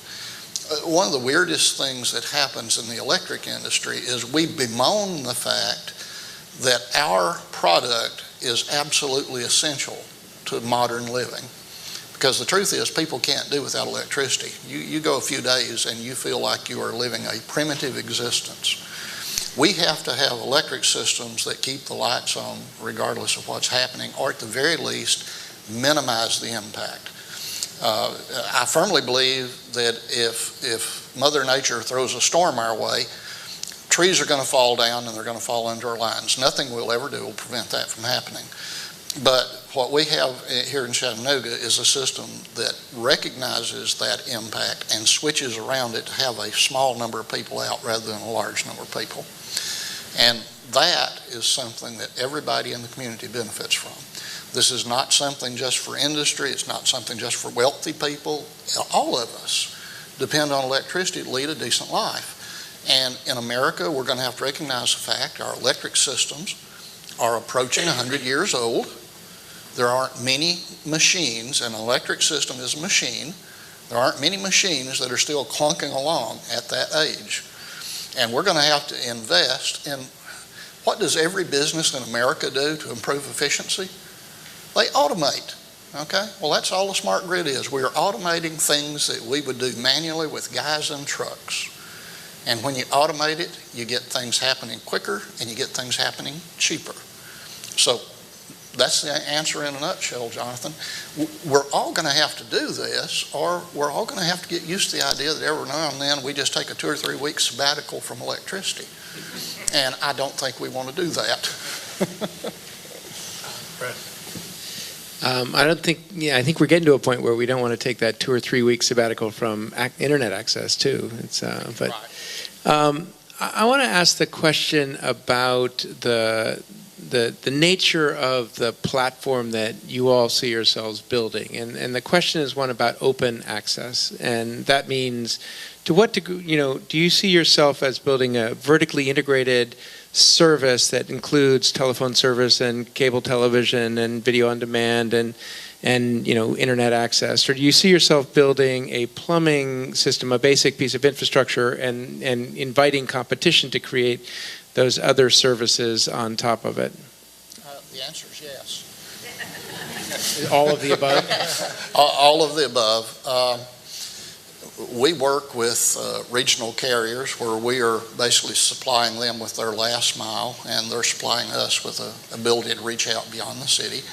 One of the weirdest things that happens in the electric industry is we bemoan the fact that our product is absolutely essential to modern living. Because the truth is, people can't do without electricity. You go a few days and you feel like you are living a primitive existence. We have to have electric systems that keep the lights on regardless of what's happening, or at the very least, minimize the impact. I firmly believe that if Mother Nature throws a storm our way, trees are going to fall down and they're going to fall into our lines. Nothing we'll ever do will prevent that from happening. But what we have here in Chattanooga is a system that recognizes that impact and switches around it to have a small number of people out rather than a large number of people. And that is something that everybody in the community benefits from. This is not something just for industry. It's not something just for wealthy people. All of us depend on electricity to lead a decent life. And in America, we're going to have to recognize the fact our electric systems are approaching 100 years old. There aren't many machines, an electric system is a machine. There aren't many machines that are still clunking along at that age. And we're going to have to invest in, what does every business in America do to improve efficiency? They automate, okay? Well, that's all a smart grid is. We are automating things that we would do manually with guys in trucks. And when you automate it, you get things happening quicker and you get things happening cheaper. So that's the answer in a nutshell, Jonathan. We're all going to have to do this, or we're all going to have to get used to the idea that every now and then we just take a 2 or 3 week sabbatical from electricity. And I don't think we want to do that.
I think we're getting to a point where we don't want to take that 2 or 3 week sabbatical from internet access too. I want to ask the question about the nature of the platform that you all see yourselves building. And the question is one about open access. And that means, to what degree, do you see yourself as building a vertically integrated service that includes telephone service and cable television and video on demand and internet access? Or do you see yourself building a plumbing system, a basic piece of infrastructure, and inviting competition to create those other services on top of it?
The answer is yes.
All of the above?
All of the above. We work with regional carriers where we are basically supplying them with their last mile, and they're supplying us with the ability to reach out beyond the city.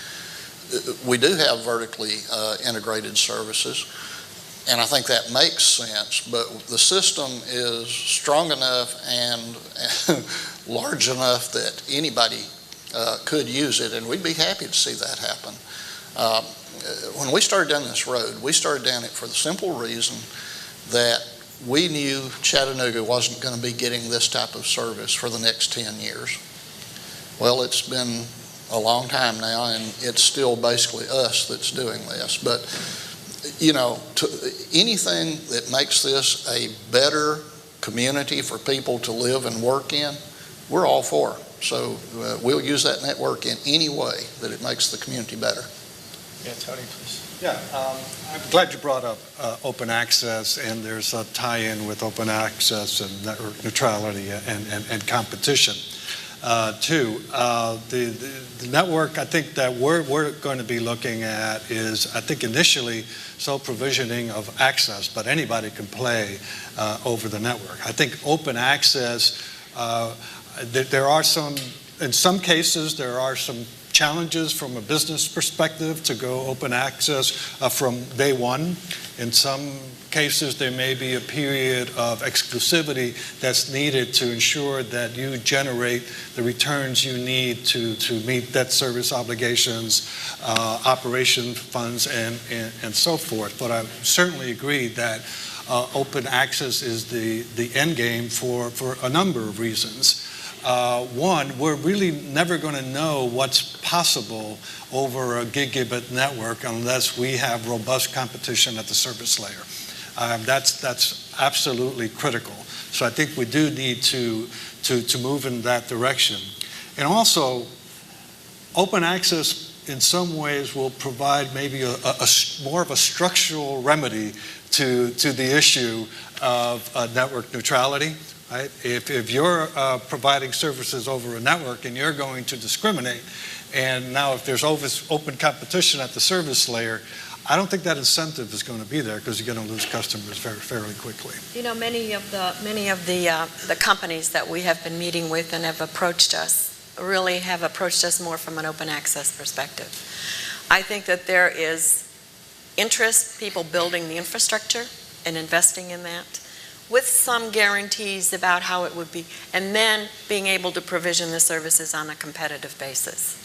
We do have vertically integrated services, and I think that makes sense, but the system is strong enough and large enough that anybody could use it, and we'd be happy to see that happen. When we started down this road, we started down it for the simple reason that we knew Chattanooga wasn't going to be getting this type of service for the next 10 years. Well, it's been a long time now, and it's still basically us that's doing this. But, anything that makes this a better community for people to live and work in, we're all for. So we'll use that network in any way that it makes the community better.
Yeah, Tony, please.
Yeah, I'm glad you brought up open access, and there's a tie-in with open access and network neutrality and competition too. The network, I think that we're going to be looking at is, I think initially, sole provisioning of access, but anybody can play over the network. I think open access, there are in some cases, there are some challenges from a business perspective to go open access from day one. In some cases, there may be a period of exclusivity that's needed to ensure that you generate the returns you need to meet debt service obligations, operation funds, and so forth. But I certainly agree that open access is the end game for a number of reasons. One, we're really never going to know what's possible over a gigabit network unless we have robust competition at the service layer. That's absolutely critical. So I think we do need to move in that direction. And also, open access in some ways will provide maybe a more of a structural remedy to the issue of network neutrality. Right? If you're providing services over a network and you're going to discriminate, and now if there's open competition at the service layer, I don't think that incentive is going to be there because you're going to lose customers fairly quickly.
Many of the companies that we have been meeting with and have approached us really have approached us more from an open access perspective. I think that there is interest, people building the infrastructure and investing in that, with some guarantees about how it would be, and then being able to provision the services on a competitive basis.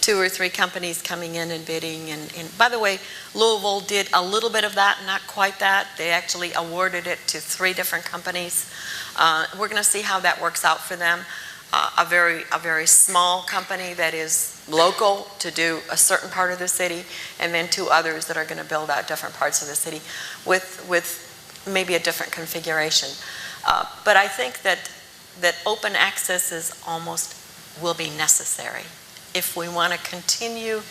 2 or 3 companies coming in and bidding, and by the way, Louisville did a little bit of that, not quite that. They actually awarded it to 3 different companies. We're going to see how that works out for them. A very small company that is local to do a certain part of the city, and then 2 others that are going to build out different parts of the city with maybe a different configuration. But I think that open access will be necessary if we want to continue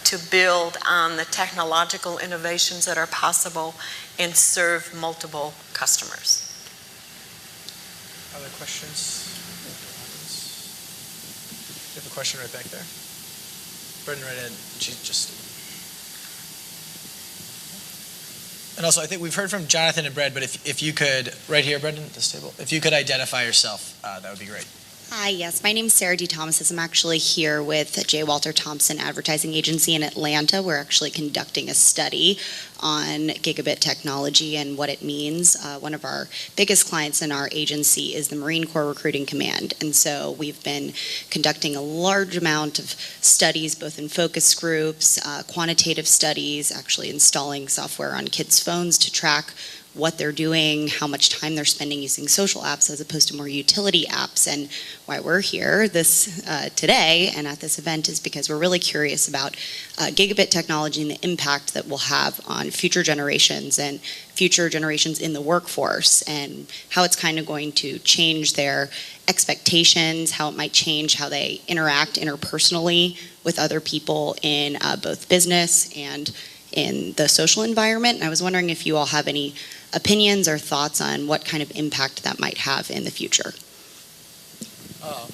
to build on the technological innovations that are possible and serve multiple customers.
Other questions? You have a question right back there. Brendan, right in. She just. And also, I think we've heard from Jonathan and Brad, but if you could, right here, Brendan, at this table, if you could identify yourself, that would be great.
Hi, yes. My name's Sarah D. Thomas. I'm actually here with J. Walter Thompson Advertising Agency in Atlanta. We're actually conducting a study on gigabit technology and what it means. One of our biggest clients in our agency is the Marine Corps Recruiting Command. And so we've been conducting a large amount of studies, both in focus groups, quantitative studies, actually installing software on kids' phones to track what they're doing, how much time they're spending using social apps as opposed to more utility apps. And why we're here today and at this event is because we're really curious about gigabit technology and the impact that will have on future generations and future generations in the workforce, and how it's kind of going to change their expectations, how it might change how they interact interpersonally with other people in both business and in the social environment. And I was wondering if you all have any opinions or thoughts on what kind of impact that might have in the future.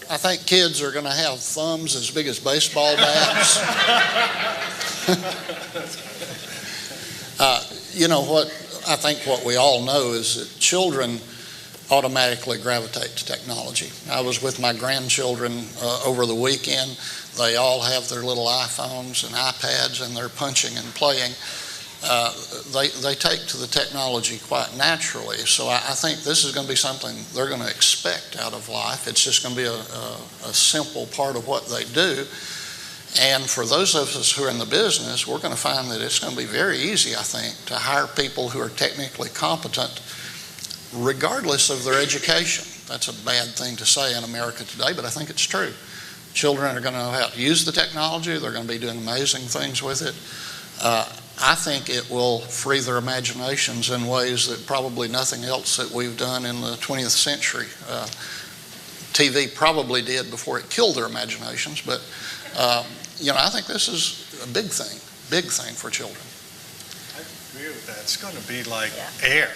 I think kids are going to have thumbs as big as baseball bats. You know what? I think what we all know is that children automatically gravitate to technology. I was with my grandchildren over the weekend. They all have their little iPhones and iPads, and they're punching and playing. They take to the technology quite naturally. So I think this is going to be something they're going to expect out of life. It's just going to be a simple part of what they do. And for those of us who are in the business, we're going to find that it's going to be very easy, I think, to hire people who are technically competent regardless of their education. That's a bad thing to say in America today, but I think it's true. Children are going to know how to use the technology. They're going to be doing amazing things with it. I think it will free their imaginations in ways that probably nothing else that we've done in the 20th century. TV probably did before it killed their imaginations, but I think this is a big thing for children.
I agree with that. It's going to be like air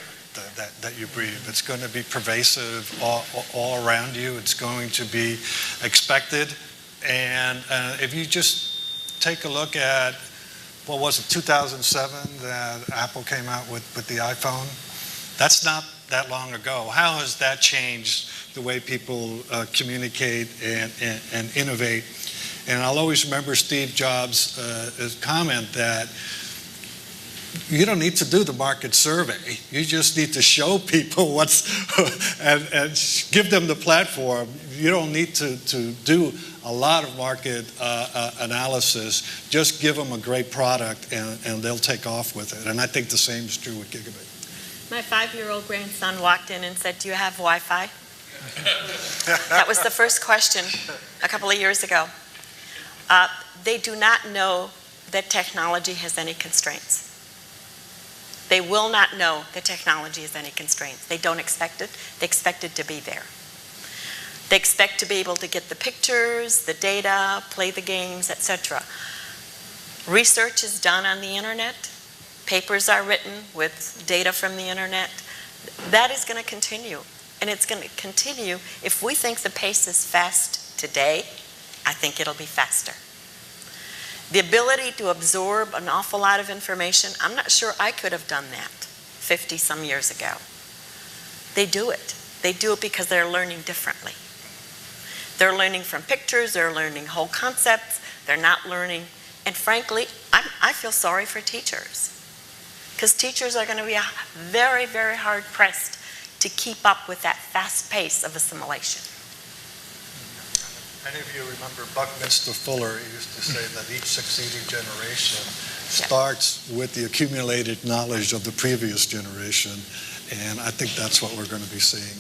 that you breathe. It's going to be pervasive all around you. It's going to be expected. And if you just take a look at, what was it, 2007 that Apple came out with the iPhone? That's not that long ago. How has that changed the way people communicate and innovate? And I'll always remember Steve Jobs' comment that you don't need to do the market survey. You just need to show people and give them the platform. You don't need to do a lot of market analysis. Just give them a great product and they'll take off with it. And I think the same is true with Gigabit.
My 5-year-old grandson walked in and said, "Do you have Wi-Fi?" That was the first question a couple of years ago. They do not know that technology has any constraints. They will not know that technology has any constraints. They don't expect it. They expect it to be there. They expect to be able to get the pictures, the data, play the games, etc. Research is done on the internet. Papers are written with data from the internet. That is going to continue. And it's going to continue. If we think the pace is fast today, I think it'll be faster. The ability to absorb an awful lot of information, I'm not sure I could have done that 50-some years ago. They do it. They do it because they're learning differently. They're learning from pictures, they're learning whole concepts, they're not learning And frankly, I feel sorry for teachers, because teachers are going to be very, very hard pressed to keep up with that fast pace of assimilation.
Many of you remember Buckminster Fuller. He used to say that each succeeding generation starts with the accumulated knowledge of the previous generation, and I think that's what we're going to be seeing.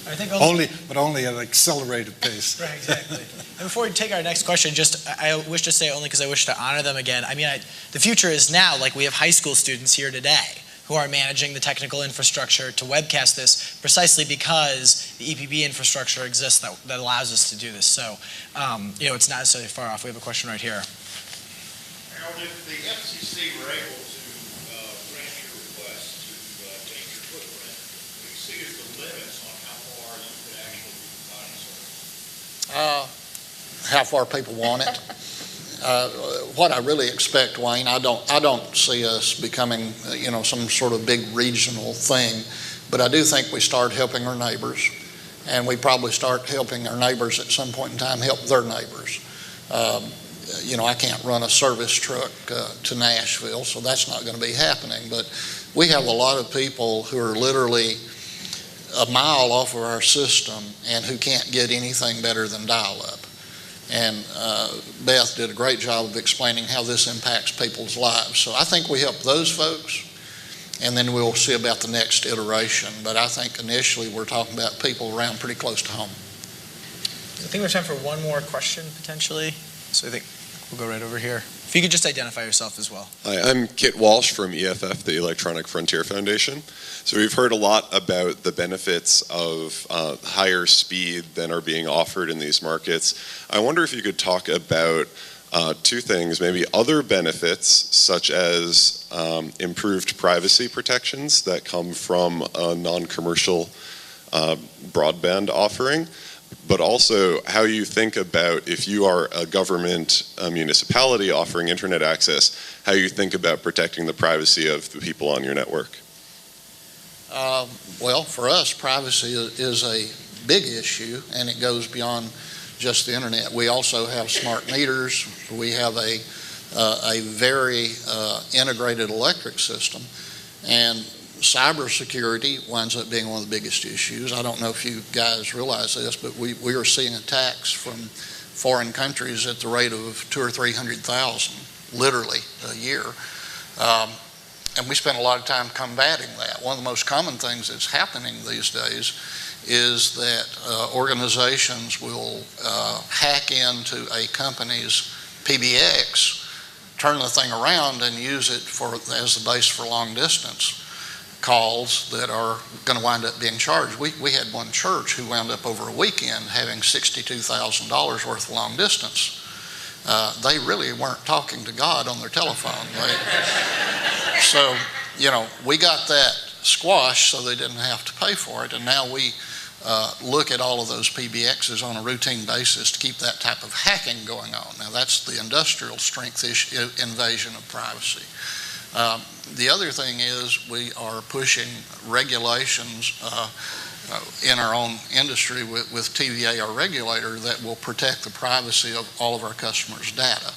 I think
Only at an accelerated pace.
Right, exactly. And before we take our next question, I wish to say, only because I wish to honor them again, the future is now. Like, we have high school students here today who are managing the technical infrastructure to webcast this, precisely because the EPB infrastructure exists that allows us to do this. So, it's not necessarily far off. We have a question right here.
Harold, if the FCC were able to grant your request to take your footprint, what do you see as the limits on how far you could actually be providing service?
How far people want it. What I really expect, Wayne, I don't see us becoming, some sort of big regional thing, but I do think we start helping our neighbors, and we probably start helping our neighbors at some point in time help their neighbors. I can't run a service truck to Nashville, so that's not going to be happening, but we have a lot of people who are literally a mile off of our system and who can't get anything better than dial-up. And Beth did a great job of explaining how this impacts people's lives. So I think we help those folks, and then we'll see about the next iteration. But I think initially we're talking about people around pretty close to home.
I think we have time for one more question, potentially. So I think we'll go right over here. If you could just identify yourself as well.
Hi, I'm Kit Walsh from EFF, the Electronic Frontier Foundation. So we've heard a lot about the benefits of higher speed than are being offered in these markets. I wonder if you could talk about two things, maybe other benefits such as improved privacy protections that come from a non-commercial broadband offering, but also how you think about, if you are a government, a municipality offering internet access, how you think about protecting the privacy of the people on your network.
Well, for us, privacy is a big issue, and it goes beyond just the internet. We also have smart meters. We have a very integrated electric system, and cybersecurity winds up being one of the biggest issues. I don't know if you guys realize this, but we are seeing attacks from foreign countries at the rate of 200,000 or 300,000, literally, a year. And we spend a lot of time combating that. One of the most common things that's happening these days is that organizations will hack into a company's PBX, turn the thing around and use it as the base for long distance calls that are going to wind up being charged. We had one church who wound up over a weekend having $62,000 worth of long distance. They really weren't talking to God on their telephone. So, we got that squashed so they didn't have to pay for it, and now we look at all of those PBXs on a routine basis to keep that type of hacking going on. Now, that's the industrial strength invasion of privacy. The other thing is we are pushing regulations in our own industry with TVA, our regulator, that will protect the privacy of all of our customers' data.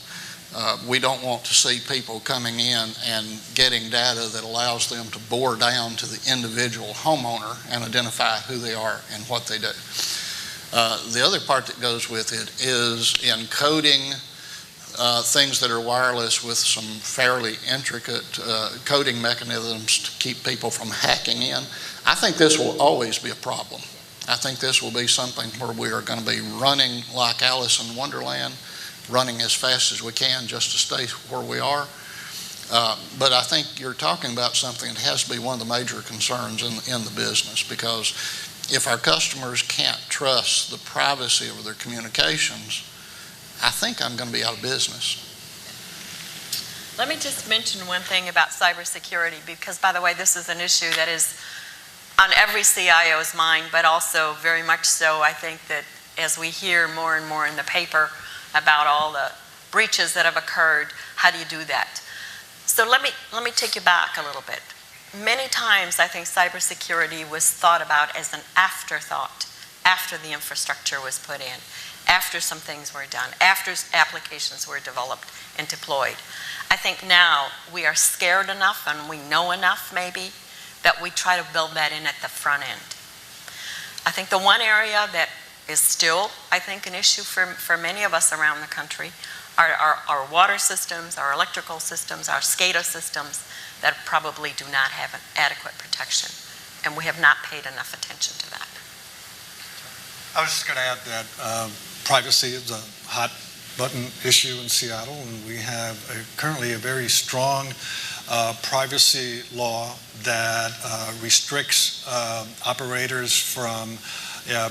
We don't want to see people coming in and getting data that allows them to bore down to the individual homeowner and identify who they are and what they do. The other part that goes with it is encoding things that are wireless with some fairly intricate coding mechanisms to keep people from hacking in. I think this will always be a problem. I think this will be something where we are going to be running like Alice in Wonderland, running as fast as we can just to stay where we are. But I think you're talking about something that has to be one of the major concerns in the business, because if our customers can't trust the privacy of their communications, I think I'm going to be out of business.
Let me just mention one thing about cybersecurity, because, by the way, this is an issue that is on every CIO's mind, but also very much so, I think, that as we hear more and more in the paper about all the breaches that have occurred, how do you do that? So let me take you back a little bit. Many times I think cybersecurity was thought about as an afterthought after the infrastructure was put in. after some things were done, after applications were developed and deployed. I think now we are scared enough and we know enough maybe that we try to build that in at the front end. I think the one area that is still, I think, an issue for many of us around the country are our water systems, our electrical systems, our SCADA systems that probably do not have an adequate protection. And we have not paid enough attention to that.
I was just going to add that privacy is a hot button issue in Seattle, and we have currently a very strong privacy law that restricts operators from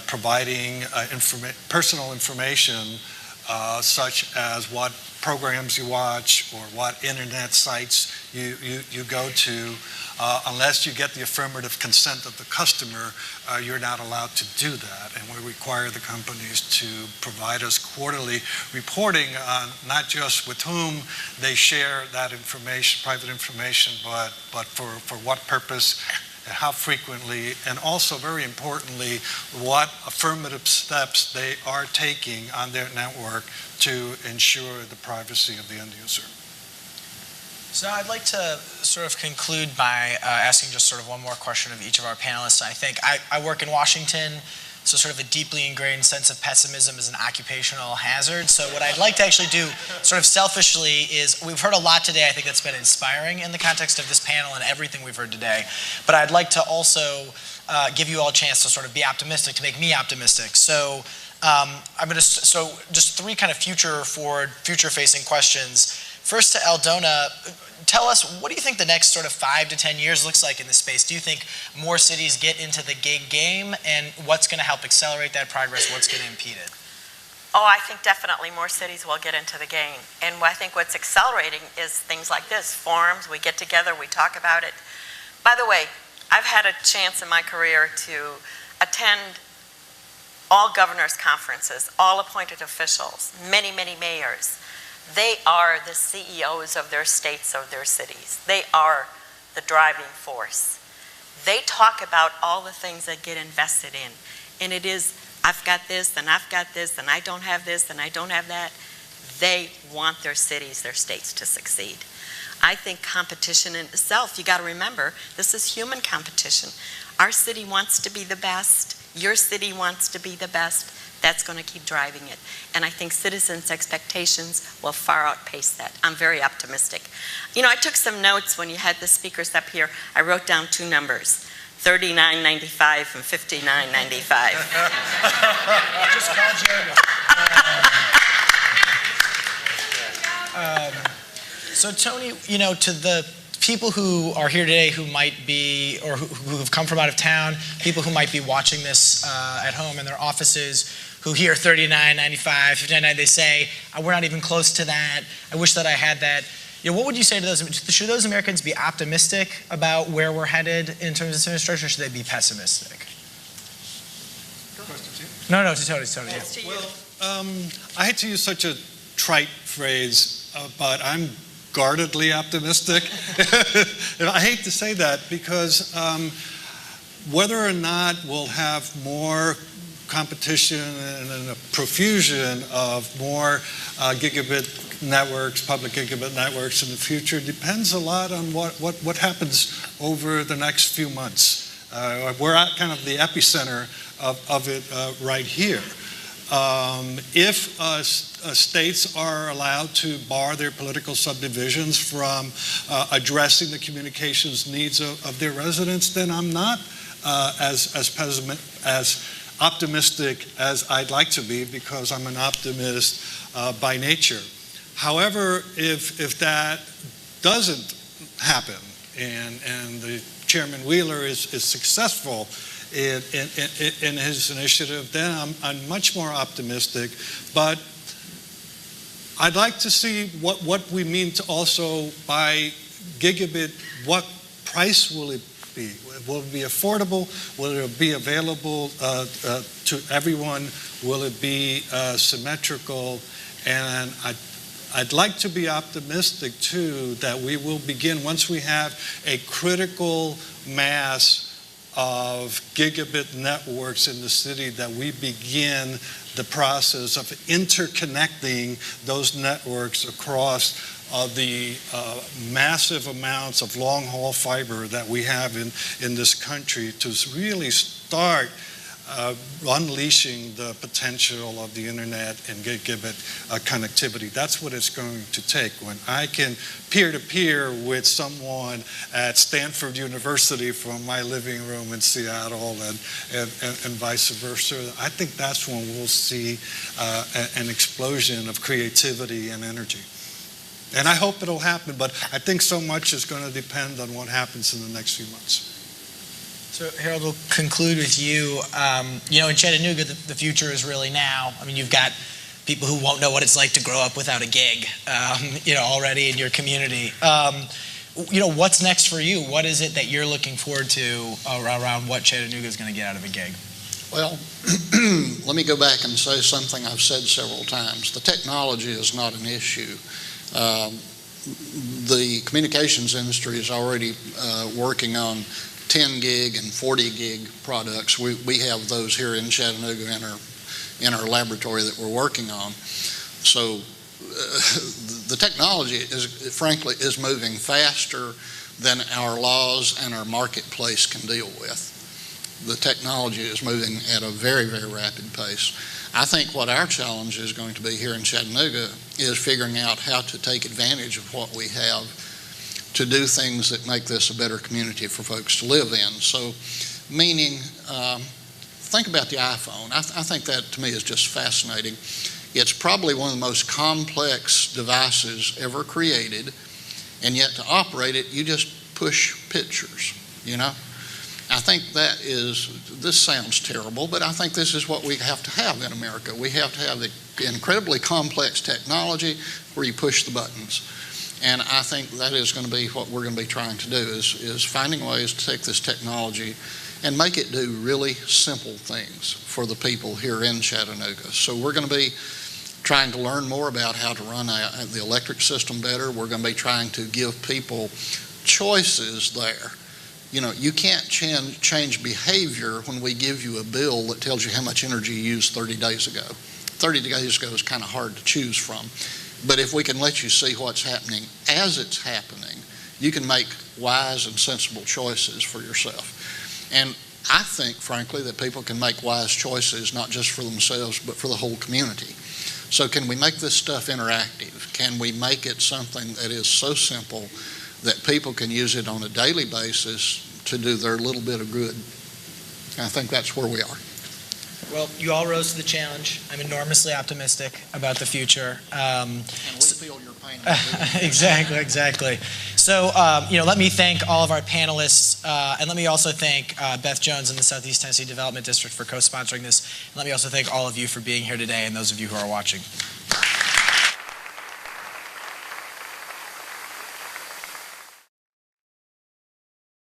providing personal information such as what programs you watch or what internet sites you go to. Unless you get the affirmative consent of the customer, you're not allowed to do that. And we require the companies to provide us quarterly reporting on not just with whom they share that information, private information, but for what purpose, how frequently, and also very importantly, what affirmative steps they are taking on their network to ensure the privacy of the end user.
So I'd like to sort of conclude by asking just sort of one more question of each of our panelists. I think I work in Washington, so sort of a deeply ingrained sense of pessimism is an occupational hazard. So what I'd like to actually do sort of selfishly is, we've heard a lot today, I think that's been inspiring in the context of this panel and everything we've heard today. But I'd like to also give you all a chance to sort of be optimistic, to make me optimistic. So just three kind of future-facing questions. First to Aldona, tell us, what do you think the next sort of 5 to 10 years looks like in this space? Do you think more cities get into the gig game, and what's going to help accelerate that progress? What's going to impede it?
Oh, I think definitely more cities will get into the game. And I think what's accelerating is things like this, forums, we get together, we talk about it. By the way, I've had a chance in my career to attend all governors' conferences, all appointed officials, many, many mayors. They are the CEOs of their states, of their cities. They are the driving force. They talk about all the things that get invested in. And it is, I've got this, and I've got this, and I don't have this, and I don't have that. They want their cities, their states to succeed. I think competition in itself, you got to remember, this is human competition. Our city wants to be the best. Your city wants to be the best. That's going to keep driving it. And I think citizens' expectations will far outpace that. I'm very optimistic. You know, I took some notes when you had the speakers up here. I wrote down 2 numbers, 39.95 and 59.95.
Just call Jeremy. So Tony, you know, to the people who are here today who might be, or who have come from out of town, people who might be watching this at home in their offices, who hear 39.95, 59.95, they say, we're not even close to that. I wish that I had that. You know, what would you say to those? Should those Americans be optimistic about where we're headed in terms of this administration, or should they be pessimistic? No, to Tony. Yeah.
Well, I hate to use such a trite phrase, but I'm guardedly optimistic. I hate to say that because whether or not we'll have more competition and a profusion of more gigabit networks, public gigabit networks in the future depends a lot on what happens over the next few months. We're at kind of the epicenter of it right here. If states are allowed to bar their political subdivisions from addressing the communications needs of their residents, then I'm not as optimistic as I'd like to be, because I'm an optimist by nature. However, if that doesn't happen and the Chairman Wheeler is successful in his initiative, then I'm much more optimistic. But I'd like to see what we mean to also by gigabit. What price will it be? Will it be affordable? Will it be available to everyone? Will it be symmetrical? And I'd like to be optimistic too that we will begin, once we have a critical mass of gigabit networks in the city that we begin the process of interconnecting those networks across the massive amounts of long-haul fiber that we have in this country to really start unleashing the potential of the internet and gigabit connectivity. That's what it's going to take. When I can peer-to-peer with someone at Stanford University from my living room in Seattle and vice versa, I think that's when we'll see an explosion of creativity and energy. And I hope it'll happen, but I think so much is going to depend on what happens in the next few months.
So Harold, we'll conclude with you. In Chattanooga, the future is really now. I mean, you've got people who won't know what it's like to grow up without a gig, already in your community. What's next for you? What is it that you're looking forward to around what Chattanooga is going to get out of a gig?
Well, let me go back and say something I've said several times. The technology is not an issue. The communications industry is already working on 10 gig and 40 gig products. We have those here in Chattanooga in our laboratory that we're working on. So the technology is moving faster than our laws and our marketplace can deal with. The technology is moving at a very, very rapid pace. I think what our challenge is going to be here in Chattanooga is figuring out how to take advantage of what we have to do things that make this a better community for folks to live in. So, meaning, think about the iPhone. I think that to me is just fascinating. It's probably one of the most complex devices ever created, and yet to operate it, you just push pictures, I think this sounds terrible, but I think this is what we have to have in America. We have to have the incredibly complex technology where you push the buttons. And I think that is going to be what we're going to be trying to do is finding ways to take this technology and make it do really simple things for the people here in Chattanooga. So we're going to be trying to learn more about how to run the electric system better. We're going to be trying to give people choices there. You can't change behavior when we give you a bill that tells you how much energy you used 30 days ago. 30 days ago is kind of hard to choose from. But if we can let you see what's happening as it's happening, you can make wise and sensible choices for yourself. And I think, frankly, that people can make wise choices not just for themselves, but for the whole community. So can we make this stuff interactive? Can we make it something that is so simple that people can use it on a daily basis to do their little bit of good? I think that's where we are.
Well, you all rose to the challenge. I'm enormously optimistic about the future.
And we feel your pain.
Exactly. So, let me thank all of our panelists, and let me also thank Beth Jones and the Southeast Tennessee Development District for co-sponsoring this. And let me also thank all of you for being here today and those of you who are watching.